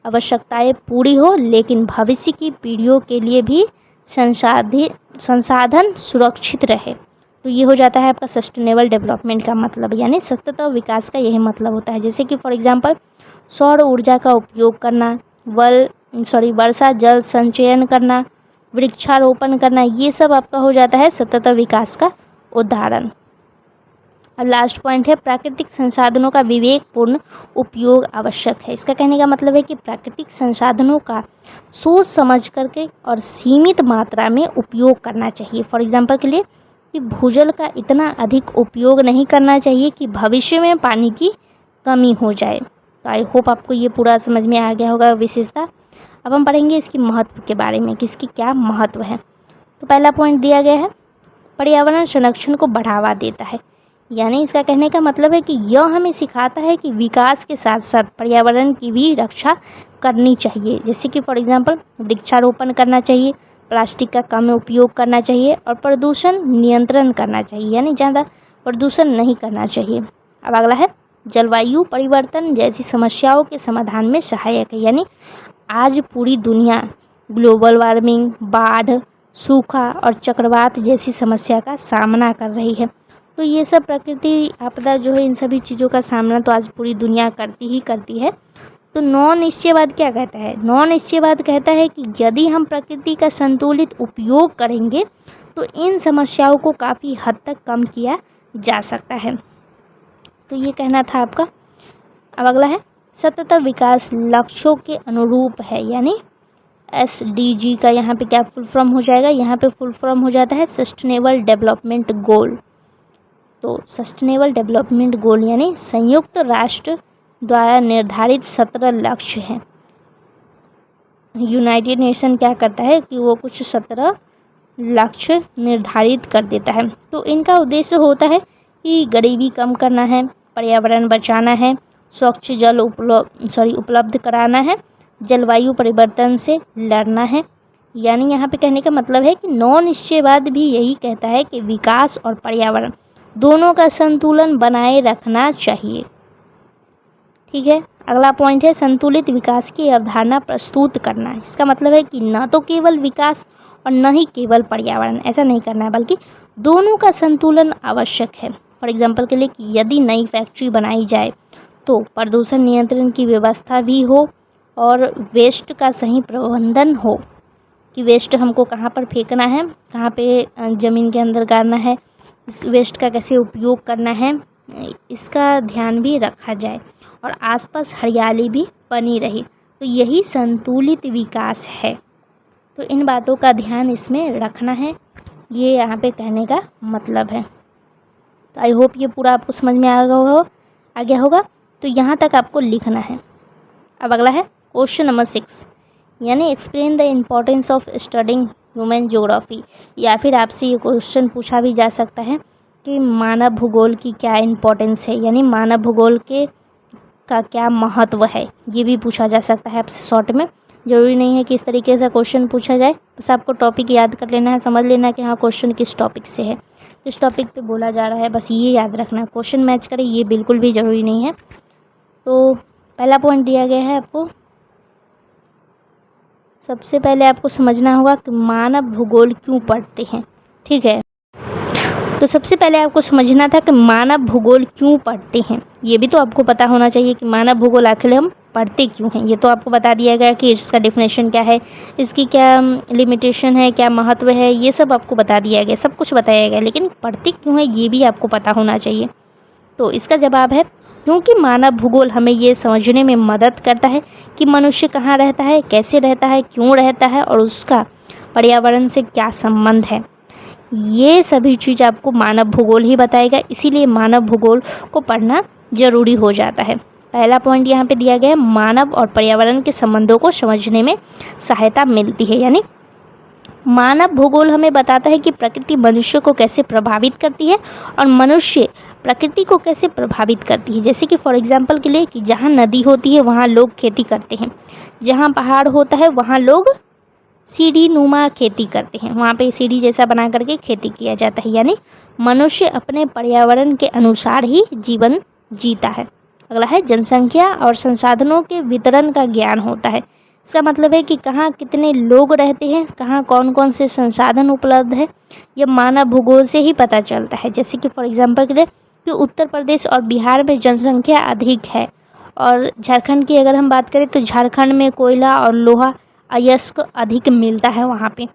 आवश्यकताएं पूरी हो लेकिन भविष्य की पीढ़ियों के लिए भी संसाधन सुरक्षित रहे। तो ये हो जाता है आपका सस्टेनेबल डेवलपमेंट का मतलब, यानी सतत विकास का यही मतलब होता है। जैसे कि फॉर एग्जांपल सौर ऊर्जा का उपयोग करना, वर्षा जल संचयन करना, वृक्षारोपण करना, ये सब आपका हो जाता है सतत विकास का उदाहरण। और लास्ट पॉइंट है प्राकृतिक संसाधनों का विवेकपूर्ण उपयोग आवश्यक है। इसका कहने का मतलब है कि प्राकृतिक संसाधनों का सोच समझ करके और सीमित मात्रा में उपयोग करना चाहिए। फॉर एग्जांपल के लिए कि भूजल का इतना अधिक उपयोग नहीं करना चाहिए कि भविष्य में पानी की कमी हो जाए। तो आई होप आपको ये पूरा समझ में आ गया होगा विशेषता। अब हम पढ़ेंगे इसकी महत्व के बारे में कि इसकी क्या महत्व है। तो पहला पॉइंट दिया गया है पर्यावरण संरक्षण को बढ़ावा देता है, यानी इसका कहने का मतलब है कि यह हमें सिखाता है कि विकास के साथ साथ पर्यावरण की भी रक्षा करनी चाहिए। जैसे कि फॉर एग्जांपल वृक्षारोपण करना चाहिए, प्लास्टिक का कम उपयोग करना चाहिए और प्रदूषण नियंत्रण करना चाहिए, यानी ज़्यादा प्रदूषण नहीं करना चाहिए। अब अगला है जलवायु परिवर्तन जैसी समस्याओं के समाधान में सहायक है, यानी आज पूरी दुनिया ग्लोबल वार्मिंग, बाढ़, सूखा और चक्रवात जैसी समस्या का सामना कर रही है। तो ये सब प्रकृति आपदा जो है, इन सभी चीज़ों का सामना तो आज पूरी दुनिया करती ही करती है। तो नौ निश्चयवाद क्या कहता है? नौ निश्चयवाद कहता है कि यदि हम प्रकृति का संतुलित उपयोग करेंगे तो इन समस्याओं को काफ़ी हद तक कम किया जा सकता है। तो ये कहना था आपका। अब अगला है सतत विकास लक्ष्यों के अनुरूप है, यानी SDG का यहाँ पे क्या फुल फॉर्म हो जाएगा? यहाँ पे फुल फॉर्म हो जाता है सस्टेनेबल डेवलपमेंट गोल। तो सस्टेनेबल डेवलपमेंट गोल यानी संयुक्त राष्ट्र द्वारा निर्धारित 17 लक्ष्य हैं। यूनाइटेड नेशन क्या करता है कि वो कुछ 17 लक्ष्य निर्धारित कर देता है। तो इनका उद्देश्य होता है कि गरीबी कम करना है, पर्यावरण बचाना है, स्वच्छ जल उपलब्ध कराना है, जलवायु परिवर्तन से लड़ना है। यानी यहाँ पे कहने का मतलब है कि नौ निश्चयवाद भी यही कहता है कि विकास और पर्यावरण दोनों का संतुलन बनाए रखना चाहिए। ठीक है, अगला पॉइंट है संतुलित विकास की अवधारणा प्रस्तुत करना। इसका मतलब है कि न तो केवल विकास और न ही केवल पर्यावरण, ऐसा नहीं करना है, बल्कि दोनों का संतुलन आवश्यक है। फॉर एग्जांपल के लिए कि यदि नई फैक्ट्री बनाई जाए तो प्रदूषण नियंत्रण की व्यवस्था भी हो और वेस्ट का सही प्रबंधन हो कि वेस्ट हमको कहाँ पर फेंकना है, कहाँ पे ज़मीन के अंदर गाड़ना है, इस वेस्ट का कैसे उपयोग करना है, इसका ध्यान भी रखा जाए और आसपास हरियाली भी बनी रहे। तो यही संतुलित विकास है। तो इन बातों का ध्यान इसमें रखना है, ये यहाँ पे कहने का मतलब है। तो आई होप ये पूरा आपको समझ में आ गया होगा। तो यहाँ तक आपको लिखना है। अब अगला है क्वेश्चन नंबर 6, यानी explain the importance of studying human geography. या फिर आपसे ये क्वेश्चन पूछा भी जा सकता है कि मानव भूगोल की क्या इम्पोर्टेंस है, यानी मानव भूगोल का क्या महत्व है, ये भी पूछा जा सकता है आपसे शॉर्ट में। जरूरी नहीं है कि इस तरीके से क्वेश्चन पूछा जाए, बस आपको टॉपिक याद कर लेना है, समझ लेना है कि हाँ क्वेश्चन किस टॉपिक से है, किस टॉपिक पे बोला जा रहा है, बस ये याद रखना है। क्वेश्चन मैच करे ये बिल्कुल भी ज़रूरी नहीं है। तो पहला पॉइंट दिया गया है आपको, सबसे पहले आपको समझना होगा कि मानव भूगोल क्यों पढ़ते हैं। ठीक है, तो सबसे पहले आपको समझना था कि मानव भूगोल क्यों पढ़ते हैं। ये भी तो आपको पता होना चाहिए कि मानव भूगोल आखिर हम पढ़ते क्यों हैं। ये तो आपको बता दिया गया कि इसका डेफिनेशन क्या है, इसकी क्या लिमिटेशन है, क्या महत्व है, ये सब आपको बता दिया गया, सब कुछ बताया गया, लेकिन पढ़ते क्यों है ये भी आपको पता होना चाहिए। तो इसका जवाब है क्योंकि मानव भूगोल हमें ये समझने में मदद करता है कि मनुष्य कहाँ रहता है, कैसे रहता है, क्यों रहता है और उसका पर्यावरण से क्या संबंध है। ये सभी चीज़ आपको मानव भूगोल ही बताएगा, इसीलिए मानव भूगोल को पढ़ना जरूरी हो जाता है। पहला पॉइंट यहाँ पे दिया गया है, मानव और पर्यावरण के संबंधों को समझने में सहायता मिलती है। यानी मानव भूगोल हमें बताता है कि प्रकृति मनुष्य को कैसे प्रभावित करती है और मनुष्य प्रकृति को कैसे प्रभावित करती है। जैसे कि फॉर एग्जाम्पल के लिए कि जहाँ नदी होती है वहाँ लोग खेती करते हैं, जहाँ पहाड़ होता है वहाँ लोग सीढ़ी नुमा खेती करते हैं, वहाँ पे सीढ़ी जैसा बना करके खेती किया जाता है। यानी मनुष्य अपने पर्यावरण के अनुसार ही जीवन जीता है। अगला है, जनसंख्या और संसाधनों के वितरण का ज्ञान होता है। इसका मतलब है कि कहाँ कितने लोग रहते हैं, कहाँ कौन कौन से संसाधन उपलब्ध है, यह मानव भूगोल से ही पता चलता है। जैसे कि फॉर एग्जाम्पल के लिए कि उत्तर प्रदेश और बिहार में जनसंख्या अधिक है, और झारखंड की अगर हम बात करें तो झारखंड में कोयला और लोहा अयस्क अधिक मिलता है वहाँ पे।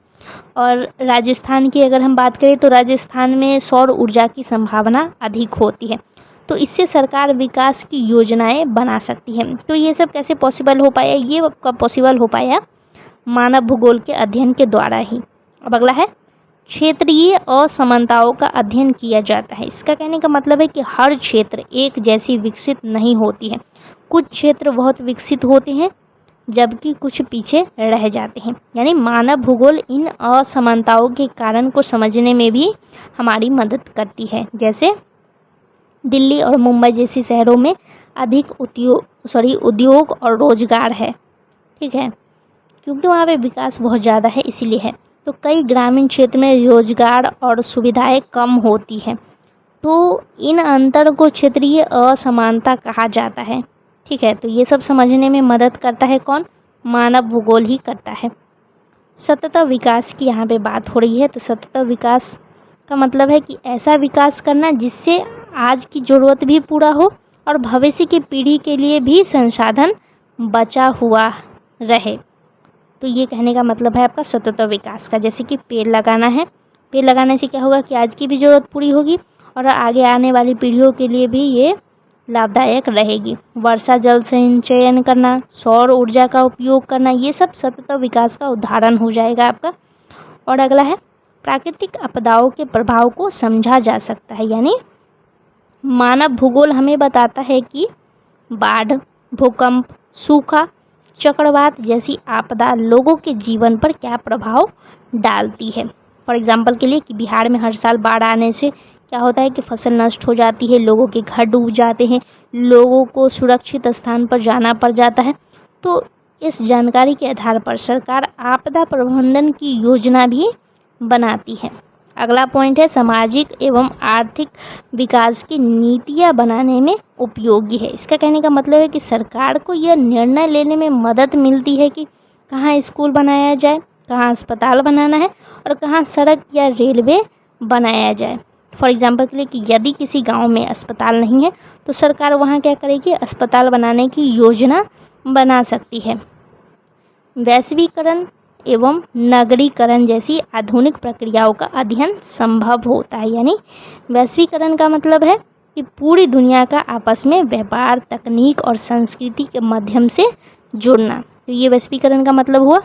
और राजस्थान की अगर हम बात करें तो राजस्थान में सौर ऊर्जा की संभावना अधिक होती है, तो इससे सरकार विकास की योजनाएं बना सकती है। तो ये सब कैसे पॉसिबल हो पाया, ये कब पॉसिबल हो पाया, मानव भूगोल के अध्ययन के द्वारा ही। अब अगला है, क्षेत्रीय असमानताओं का अध्ययन किया जाता है। इसका कहने का मतलब है कि हर क्षेत्र एक जैसी विकसित नहीं होती है, कुछ क्षेत्र बहुत विकसित होते हैं जबकि कुछ पीछे रह जाते हैं। यानी मानव भूगोल इन असमानताओं के कारण को समझने में भी हमारी मदद करती है। जैसे दिल्ली और मुंबई जैसी शहरों में अधिक उद्योग और रोजगार है, ठीक है, क्योंकि वहाँ पे विकास बहुत ज़्यादा है इसीलिए है। तो कई ग्रामीण क्षेत्र में रोजगार और सुविधाएं कम होती हैं, तो इन अंतर को क्षेत्रीय असमानता कहा जाता है। ठीक है, तो ये सब समझने में मदद करता है कौन, मानव भूगोल ही करता है। सतत विकास की यहाँ पे बात हो रही है, तो सतत विकास का मतलब है कि ऐसा विकास करना जिससे आज की जरूरत भी पूरा हो और भविष्य की पीढ़ी के लिए भी संसाधन बचा हुआ रहे। तो ये कहने का मतलब है आपका सतत विकास का। जैसे कि पेड़ लगाना है, पेड़ लगाने से क्या होगा कि आज की भी जरूरत पूरी होगी और आगे आने वाली पीढ़ियों के लिए भी ये लाभदायक रहेगी। वर्षा जल संचयन करना, सौर ऊर्जा का उपयोग करना, ये सब सतत विकास का उदाहरण हो जाएगा आपका। और अगला है, प्राकृतिक आपदाओं के प्रभाव को समझा जा सकता है। यानी मानव भूगोल हमें बताता है कि बाढ़, भूकंप, सूखा, चक्रवात जैसी आपदा लोगों के जीवन पर क्या प्रभाव डालती है। फॉर एग्जाम्पल के लिए कि बिहार में हर साल बाढ़ आने से क्या होता है कि फसल नष्ट हो जाती है, लोगों के घर डूब जाते हैं, लोगों को सुरक्षित स्थान पर जाना पड़ जाता है। तो इस जानकारी के आधार पर सरकार आपदा प्रबंधन की योजना भी बनाती है। अगला पॉइंट है, सामाजिक एवं आर्थिक विकास की नीतियाँ बनाने में उपयोगी है। इसका कहने का मतलब है कि सरकार को यह निर्णय लेने में मदद मिलती है कि कहाँ स्कूल बनाया जाए, कहाँ अस्पताल बनाना है और कहाँ सड़क या रेलवे बनाया जाए। फॉर एग्जाम्पल के लिए कि यदि किसी गांव में अस्पताल नहीं है तो सरकार वहाँ क्या करेगी, अस्पताल बनाने की योजना बना सकती है। वैश्वीकरण एवं नगरीकरण जैसी आधुनिक प्रक्रियाओं का अध्ययन संभव होता है। यानी वैश्वीकरण का मतलब है कि पूरी दुनिया का आपस में व्यापार, तकनीक और संस्कृति के माध्यम से जुड़ना, तो ये वैश्वीकरण का मतलब हुआ।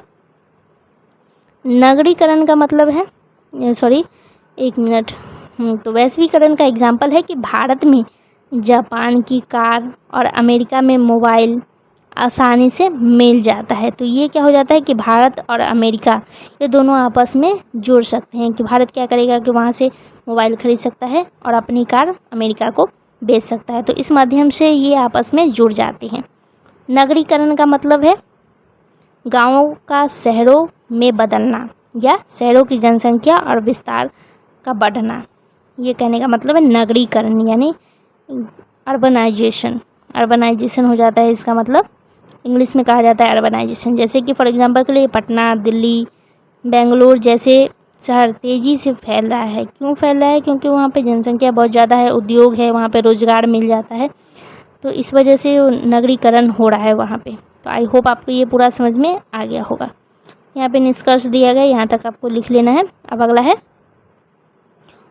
नगरीकरण का मतलब है, तो वैश्वीकरण का एग्जाम्पल है कि भारत में जापान की कार और अमेरिका में मोबाइल आसानी से मिल जाता है। तो ये क्या हो जाता है कि भारत और अमेरिका ये दोनों आपस में जुड़ सकते हैं कि भारत क्या करेगा कि वहाँ से मोबाइल खरीद सकता है और अपनी कार अमेरिका को बेच सकता है। तो इस माध्यम से ये आपस में जुड़ जाते हैं। नगरीकरण का मतलब है गाँवों का शहरों में बदलना या शहरों की जनसंख्या और विस्तार का बढ़ना, ये कहने का मतलब है नगरीकरण। यानी अर्बनाइजेशन हो जाता है, इसका मतलब इंग्लिश में कहा जाता है अर्बनाइजेशन। जैसे कि फॉर एग्जांपल के लिए पटना, दिल्ली, बेंगलोर जैसे शहर तेज़ी से फैल रहा है। क्यों फैल रहा है? क्योंकि वहाँ पे जनसंख्या बहुत ज़्यादा है, उद्योग है, वहाँ पे रोज़गार मिल जाता है, तो इस वजह से नगरीकरण हो रहा है वहाँ पे। तो आई होप आपको ये पूरा समझ में आ गया होगा। यहाँ पे निष्कर्ष दिया गया, यहाँ तक आपको लिख लेना है। अब अगला है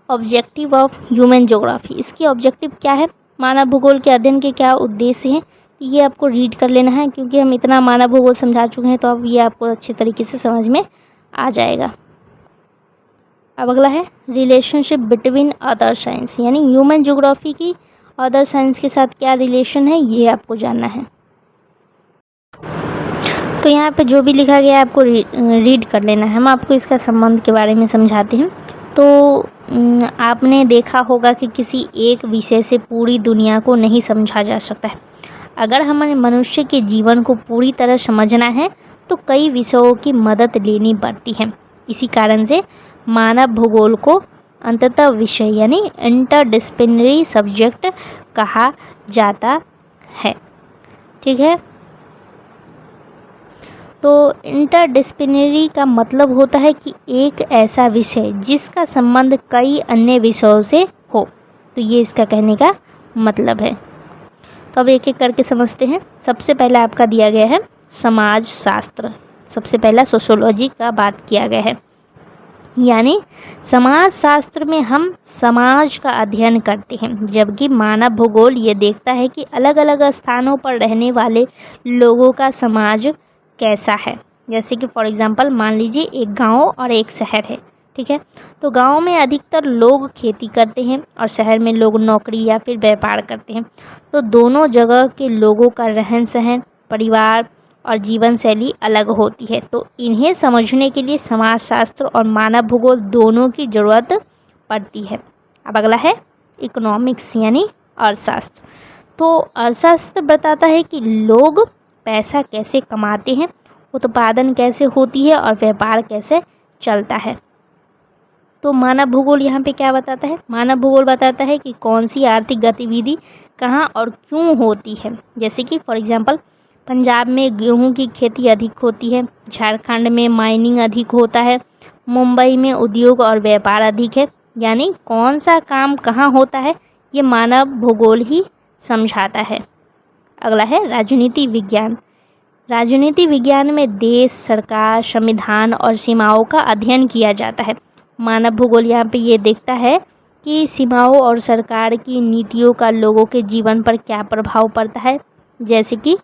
ऑब्जेक्टिव ऑफ ह्यूमन ज्योग्राफी। इसकी ऑब्जेक्टिव क्या है? मानव भूगोल के अध्ययन के क्या उद्देश्य हैं, ये आपको रीड कर लेना है, क्योंकि हम इतना मानव भूगोल समझा चुके हैं तो अब ये आपको अच्छे तरीके से समझ में आ जाएगा। अब अगला है रिलेशनशिप बिटवीन अदर साइंस, यानी ह्यूमन ज्योग्राफी की अदर साइंस के साथ क्या रिलेशन है, ये आपको जानना है। तो यहाँ पे जो भी लिखा गया है आपको रीड कर लेना है। हम आपको इसका संबंध के बारे में समझाते हैं। तो आपने देखा होगा कि किसी एक विषय से पूरी दुनिया को नहीं समझा जा सकता है। अगर हमें मनुष्य के जीवन को पूरी तरह समझना है तो कई विषयों की मदद लेनी पड़ती है। इसी कारण से मानव भूगोल को अंततः विषय यानी इंटरडिसिप्लिनरी सब्जेक्ट कहा जाता है। ठीक है, तो इंटरडिसिप्लिनरी का मतलब होता है कि एक ऐसा विषय जिसका संबंध कई अन्य विषयों से हो। तो ये इसका कहने का मतलब है। तो अब एक एक करके समझते हैं। सबसे पहला आपका दिया गया है समाज शास्त्र। सबसे पहला सोशियोलॉजी का बात किया गया है, यानी समाज शास्त्र में हम समाज का अध्ययन करते हैं, जबकि मानव भूगोल ये देखता है कि अलग अलग स्थानों पर रहने वाले लोगों का समाज कैसा है। जैसे कि फॉर एग्जांपल मान लीजिए एक गांव और एक शहर है। ठीक है, तो गांव में अधिकतर लोग खेती करते हैं और शहर में लोग नौकरी या फिर व्यापार करते हैं। तो दोनों जगह के लोगों का रहन सहन, परिवार और जीवन शैली अलग होती है। तो इन्हें समझने के लिए समाजशास्त्र और मानव भूगोल दोनों की जरूरत पड़ती है। अब अगला है इकोनॉमिक्स यानी अर्थशास्त्र। तो अर्थशास्त्र बताता है कि लोग पैसा कैसे कमाते हैं, उत्पादन कैसे होती है और व्यापार कैसे चलता है। तो मानव भूगोल यहाँ पे क्या बताता है? मानव भूगोल बताता है कि कौन सी आर्थिक गतिविधि कहाँ और क्यों होती है। जैसे कि फॉर एग्जांपल पंजाब में गेहूं की खेती अधिक होती है, झारखंड में माइनिंग अधिक होता है, मुंबई में उद्योग और व्यापार अधिक है। यानी कौन सा काम कहाँ होता है ये मानव भूगोल ही समझाता है। अगला है राजनीति विज्ञान। राजनीति विज्ञान में देश, सरकार, संविधान और सीमाओं का अध्ययन किया जाता है। मानव भूगोल यहाँ पे ये देखता है कि सीमाओं और सरकार की नीतियों का लोगों के जीवन पर क्या प्रभाव पड़ता है। जैसे कि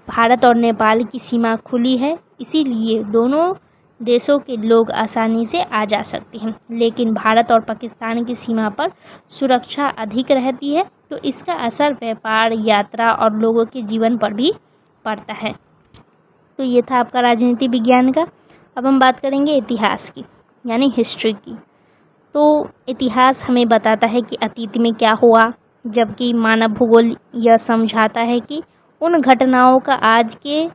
भारत और नेपाल की सीमा खुली है, इसीलिए दोनों देशों के लोग आसानी से आ जा सकते हैं, लेकिन भारत और पाकिस्तान की सीमा पर सुरक्षा अधिक रहती है। तो इसका असर व्यापार, यात्रा और लोगों के जीवन पर भी पड़ता है। तो ये था आपका राजनीति विज्ञान का। अब हम बात करेंगे इतिहास की, यानी हिस्ट्री की। तो इतिहास हमें बताता है कि अतीत में क्या हुआ, जबकि मानव भूगोल यह समझाता है कि उन घटनाओं का आज के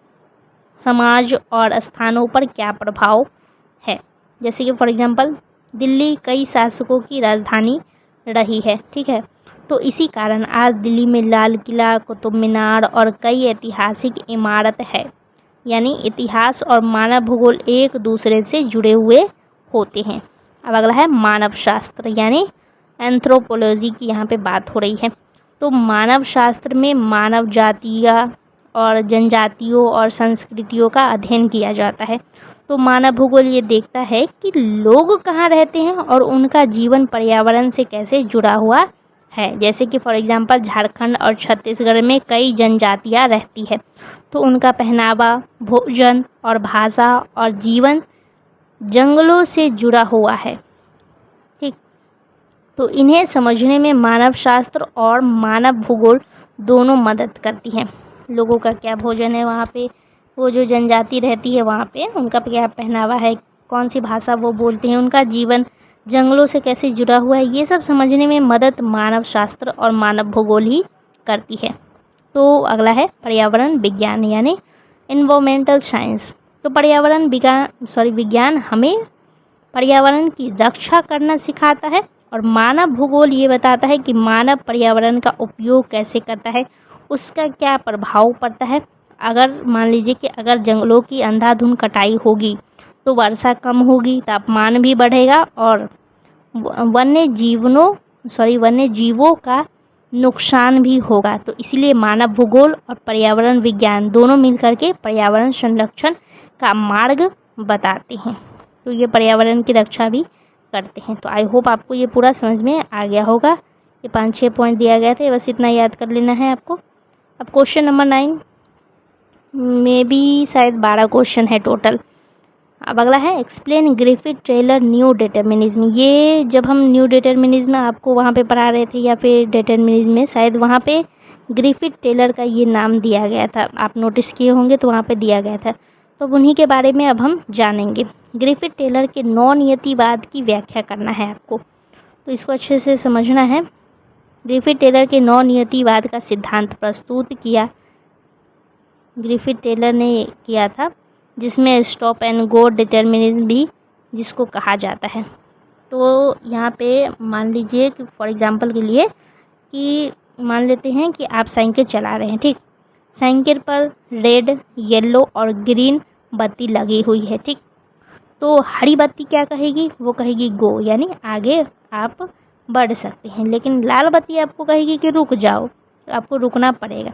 समाज और स्थानों पर क्या प्रभाव है। जैसे कि फॉर एग्जांपल दिल्ली कई शासकों की राजधानी रही है। ठीक है, तो इसी कारण आज दिल्ली में लाल किला, कुतुब मीनार और कई ऐतिहासिक इमारत है। यानी इतिहास और मानव भूगोल एक दूसरे से जुड़े हुए होते हैं। अब अगला है मानव शास्त्र यानी एंथ्रोपोलॉजी की यहाँ पे बात हो रही है। तो मानव शास्त्र में मानव जातियाँ और जनजातियों और संस्कृतियों का अध्ययन किया जाता है। तो मानव भूगोल ये देखता है कि लोग कहाँ रहते हैं और उनका जीवन पर्यावरण से कैसे जुड़ा हुआ है। जैसे कि फॉर एग्जांपल झारखंड और छत्तीसगढ़ में कई जनजातियाँ रहती है, तो उनका पहनावा, भोजन और भाषा और जीवन जंगलों से जुड़ा हुआ है। ठीक, तो इन्हें समझने में मानव शास्त्र और मानव भूगोल दोनों मदद करती हैं। लोगों का क्या भोजन है वहाँ पे, वो जो जनजाति रहती है वहाँ पे उनका क्या पहनावा है, कौन सी भाषा वो बोलते हैं, उनका जीवन जंगलों से कैसे जुड़ा हुआ है, ये सब समझने में मदद मानव शास्त्र और मानव भूगोल ही करती है। तो अगला है पर्यावरण विज्ञान यानी एनवायरमेंटल साइंस। तो पर्यावरण विज्ञान हमें पर्यावरण की रक्षा करना सिखाता है और मानव भूगोल ये बताता है कि मानव पर्यावरण का उपयोग कैसे करता है, उसका क्या प्रभाव पड़ता है। अगर मान लीजिए कि अगर जंगलों की अंधाधुंध कटाई होगी तो वर्षा कम होगी, तापमान भी बढ़ेगा और वन्य जीवों का नुकसान भी होगा। तो इसलिए मानव भूगोल और पर्यावरण विज्ञान दोनों मिलकर के पर्यावरण संरक्षण का मार्ग बताते हैं। तो ये पर्यावरण की रक्षा भी करते हैं। तो आई होप आपको ये पूरा समझ में आ गया होगा ये 5-6 पॉइंट दिया गया था, बस इतना याद कर लेना है आपको। अब क्वेश्चन नंबर 9 में भी शायद 12 क्वेश्चन है टोटल। अब अगला है explain Griffith Taylor new determinism. ये जब हम न्यू डिटर्मिनिज्म आपको वहाँ पे पढ़ा रहे थे या फिर डिटर्मिनिज्म में, शायद वहाँ पे ग्रिफिथ टेलर का ये नाम दिया गया था, आप नोटिस किए होंगे तो वहाँ पे दिया गया था। तो उन्हीं के बारे में अब हम जानेंगे। ग्रिफिथ टेलर के नौ नियतिवाद की व्याख्या करना है आपको, तो इसको अच्छे से समझना है। ग्रिफिथ टेलर के नौ नियतिवाद का सिद्धांत प्रस्तुत किया ग्रिफिथ टेलर ने किया था, जिसमें स्टॉप एंड गो डिटर्मिनिज्म भी जिसको कहा जाता है। तो यहाँ पे मान लीजिए कि फॉर एग्जांपल के लिए कि मान लेते हैं कि आप साइकिल चला रहे हैं, ठीक। साइकिल पर रेड, येलो और ग्रीन बत्ती लगी हुई है, ठीक। तो हरी बत्ती क्या कहेगी, वो कहेगी गो, यानी आगे आप बढ़ सकते हैं। लेकिन लाल बत्ती आपको कहेगी कि रुक जाओ, आपको रुकना पड़ेगा।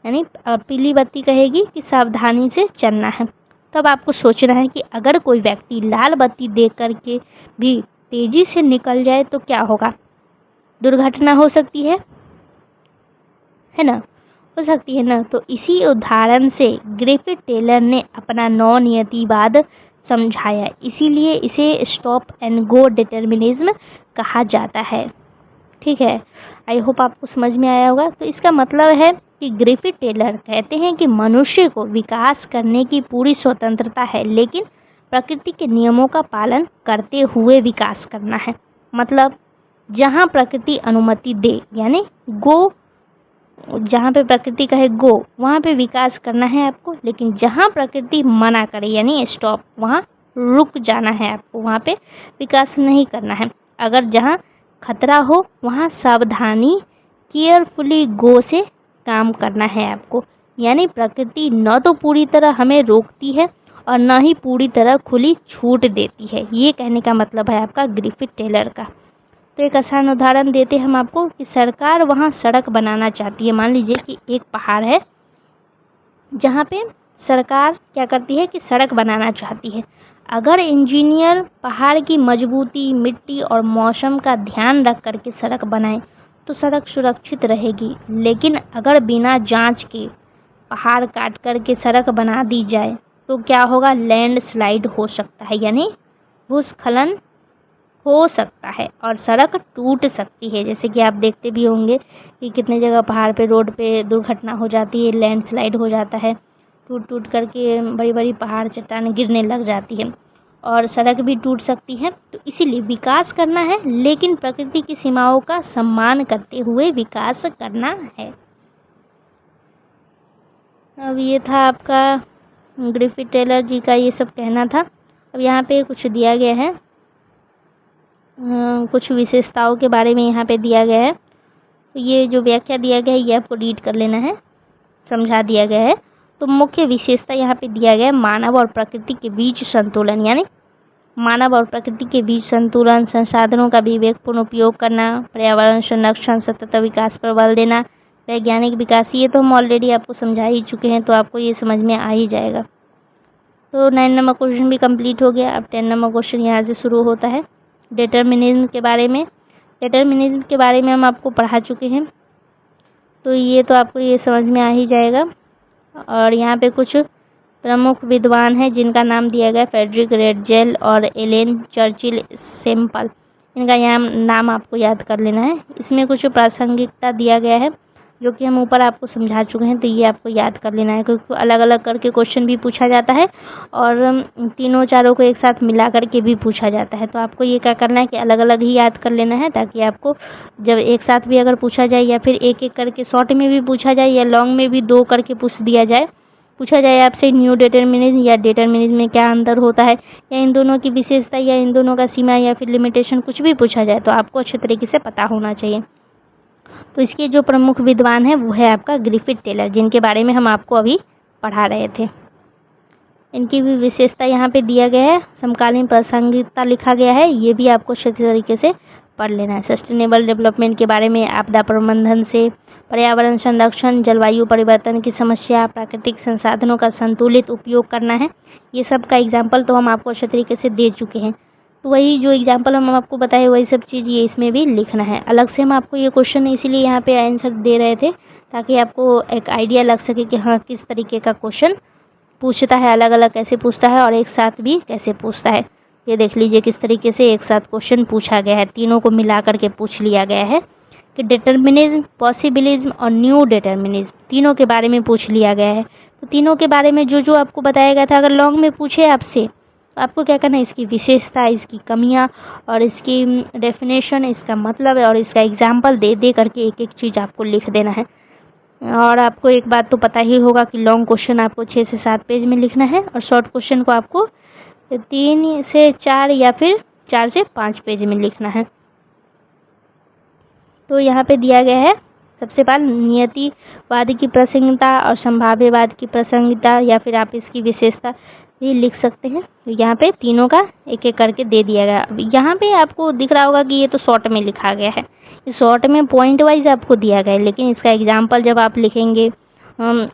यानी पीली बत्ती कहेगी कि सावधानी से चलना है। तब आपको सोचना है कि अगर कोई व्यक्ति लाल बत्ती देख करके भी तेजी से निकल जाए तो क्या होगा, दुर्घटना हो सकती है ना, हो सकती है ना। तो इसी उदाहरण से ग्रिफिथ टेलर ने अपना नौ नियतिवाद समझाया, इसीलिए इसे स्टॉप एंड गो डिटर्मिनिज्म कहा जाता है, ठीक है। आई होप आपको समझ में आया होगा। तो इसका मतलब है कि ग्रिफिथ टेलर कहते हैं कि मनुष्य को विकास करने की पूरी स्वतंत्रता है, लेकिन प्रकृति के नियमों का पालन करते हुए विकास करना है। मतलब जहाँ प्रकृति अनुमति दे, यानी गो, जहाँ पे प्रकृति कहे गो वहाँ पे विकास करना है आपको। लेकिन जहाँ प्रकृति मना करे यानी स्टॉप, वहाँ रुक जाना है आपको, वहाँ पे विकास नहीं करना है। अगर जहाँ खतरा हो वहाँ सावधानी केयरफुली गो से काम करना है आपको। यानी प्रकृति न तो पूरी तरह हमें रोकती है और न ही पूरी तरह खुली छूट देती है। ये कहने का मतलब है आपका ग्रिफिथ टेलर का। तो एक आसान उदाहरण देते हम आपको कि सरकार वहाँ सड़क बनाना चाहती है। मान लीजिए कि एक पहाड़ है जहाँ पे सरकार क्या करती है कि सड़क बनाना चाहती है। अगर इंजीनियर पहाड़ की मजबूती, मिट्टी और मौसम का ध्यान रख करके सड़क बनाए तो सड़क सुरक्षित रहेगी। लेकिन अगर बिना जांच के पहाड़ काट करके सड़क बना दी जाए तो क्या होगा, लैंडस्लाइड हो सकता है, यानी भूस्खलन हो सकता है और सड़क टूट सकती है। जैसे कि आप देखते भी होंगे कि कितने जगह पहाड़ पे, रोड पे दुर्घटना हो जाती है, लैंडस्लाइड हो जाता है, टूट टूट करके बड़ी बड़ी पहाड़ चट्टान गिरने लग जाती है और सड़क भी टूट सकती है। तो इसीलिए विकास करना है, लेकिन प्रकृति की सीमाओं का सम्मान करते हुए विकास करना है। अब ये था आपका ग्रिफिथ टेलर जी का ये सब कहना था। अब यहाँ पे कुछ दिया गया है, कुछ विशेषताओं के बारे में यहाँ पे दिया गया है। तो ये जो व्याख्या दिया गया है ये आपको रीड कर लेना है, समझा दिया गया है। तो मुख्य विशेषता यहाँ पे दिया गया है मानव और प्रकृति के बीच संतुलन, यानी मानव और प्रकृति के बीच संतुलन, संसाधनों का विवेकपूर्ण उपयोग करना, पर्यावरण संरक्षण, सतत विकास पर बल देना, वैज्ञानिक विकास। ये तो हम ऑलरेडी आपको समझा ही चुके हैं, तो आपको ये समझ में आ ही जाएगा। तो 9 नंबर क्वेश्चन भी कंप्लीट हो गया। अब 10 नंबर क्वेश्चन यहाँ से शुरू होता है डिटर्मिनिज्म के बारे में। डिटर्मिनिज्म के बारे में हम आपको पढ़ा चुके हैं, तो ये तो आपको ये समझ में आ ही जाएगा। और यहाँ पे कुछ प्रमुख विद्वान हैं जिनका नाम दिया गया फ्रेडरिक रेडजेल और एलेन चर्चिल सेम्पल। इनका यहाँ नाम आपको याद कर लेना है। इसमें कुछ प्रासंगिकता दिया गया है जो कि हम ऊपर आपको समझा चुके हैं, तो ये आपको याद कर लेना है, क्योंकि अलग अलग करके क्वेश्चन भी पूछा जाता है और तीनों चारों को एक साथ मिला करके भी पूछा जाता है। तो आपको ये क्या करना है कि अलग अलग ही याद कर लेना है, ताकि आपको जब एक साथ भी अगर पूछा जाए या फिर एक एक करके शॉर्ट में भी पूछा जाए या लॉन्ग में भी 2 करके पूछा जाए आपसे न्यू डिटर्मिनिज्म या डिटर्मिनिज्म में क्या अंतर होता है, या इन दोनों की विशेषता या इन दोनों का सीमा या फिर लिमिटेशन कुछ भी पूछा जाए, तो आपको अच्छे तरीके से पता होना चाहिए। तो इसके जो प्रमुख विद्वान हैं वो है आपका ग्रिफिथ टेलर, जिनके बारे में हम आपको अभी पढ़ा रहे थे। इनकी भी विशेषता यहाँ पे दिया गया है, समकालीन प्रासंगिकता लिखा गया है, ये भी आपको अच्छे तरीके से पढ़ लेना है। सस्टेनेबल डेवलपमेंट के बारे में, आपदा प्रबंधन से, पर्यावरण संरक्षण, जलवायु परिवर्तन की समस्या, प्राकृतिक संसाधनों का संतुलित उपयोग करना है, ये सब का एग्जाम्पल तो हम आपको अच्छे तरीके से दे चुके हैं। तो वही जो एग्जाम्पल हम आपको बताए वही सब चीज़ ये इसमें भी लिखना है। अलग से हम आपको ये क्वेश्चन इसीलिए यहाँ पे आंसर दे रहे थे ताकि आपको एक आइडिया लग सके कि हाँ किस तरीके का क्वेश्चन पूछता है, अलग अलग कैसे पूछता है और एक साथ भी कैसे पूछता है। ये देख लीजिए किस तरीके से एक साथ क्वेश्चन पूछा गया है, तीनों को मिला करके पूछ लिया गया है कि डिटर्मिनिज्म, पॉसिबिलिज्म और न्यू डिटर्मिनिज्म तीनों के बारे में पूछ लिया गया है। तो तीनों के बारे में जो जो आपको बताया गया था, अगर लॉन्ग में पूछे आपसे तो आपको क्या करना है, इसकी विशेषता, इसकी कमियां और इसकी डेफिनेशन, इसका मतलब और इसका एग्जाम्पल दे दे करके एक एक चीज़ आपको लिख देना है। और आपको एक बात तो पता ही होगा कि लॉन्ग क्वेश्चन आपको 6 से 7 पेज में लिखना है और शॉर्ट क्वेश्चन को आपको 3 से 4 या फिर 4 से 5 पेज में लिखना है। तो यहाँ पे दिया गया है सबसे पहले नियतिवाद की प्रासंगिकता और संभाव्यवाद की प्रासंगिकता या फिर आप इसकी विशेषता भी लिख सकते हैं। तो यहाँ पे तीनों का एक एक करके दे दिया गया। अब यहाँ पे आपको दिख रहा होगा कि ये तो शॉर्ट में लिखा गया है, इस शॉर्ट में पॉइंट वाइज आपको दिया गया है, लेकिन इसका एग्जाम्पल जब आप लिखेंगे,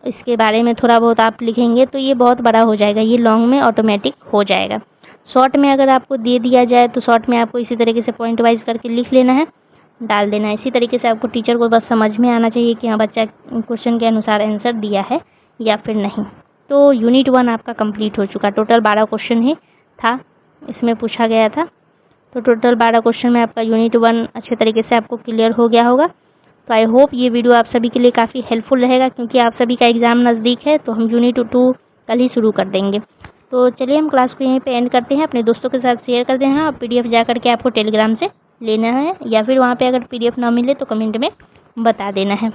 इसके बारे में थोड़ा बहुत आप लिखेंगे तो ये बहुत बड़ा हो जाएगा, ये लॉन्ग में ऑटोमेटिक हो जाएगा। शॉर्ट में अगर आपको दे दिया जाए तो शॉर्ट में आपको इसी तरीके से पॉइंट वाइज करके लिख लेना है, डाल देना है। इसी तरीके से आपको टीचर को बस समझ में आना चाहिए कि हाँ बच्चा क्वेश्चन के अनुसार आंसर दिया है या फिर नहीं। तो यूनिट 1 आपका कंप्लीट हो चुका। टोटल 12 क्वेश्चन ही था, इसमें पूछा गया था। तो टोटल 12 क्वेश्चन में आपका यूनिट 1 अच्छे तरीके से आपको क्लियर हो गया होगा। तो आई होप ये वीडियो आप सभी के लिए काफ़ी हेल्पफुल रहेगा, क्योंकि आप सभी का एग्ज़ाम नज़दीक है तो हम यूनिट 2 कल ही शुरू कर देंगे। तो चलिए हम क्लास को यहीं पे एंड करते हैं। अपने दोस्तों के साथ शेयर कर देना और PDF जा करके आपको टेलीग्राम से लेना है, या फिर वहाँ पे अगर PDF ना मिले तो कमेंट में बता देना है।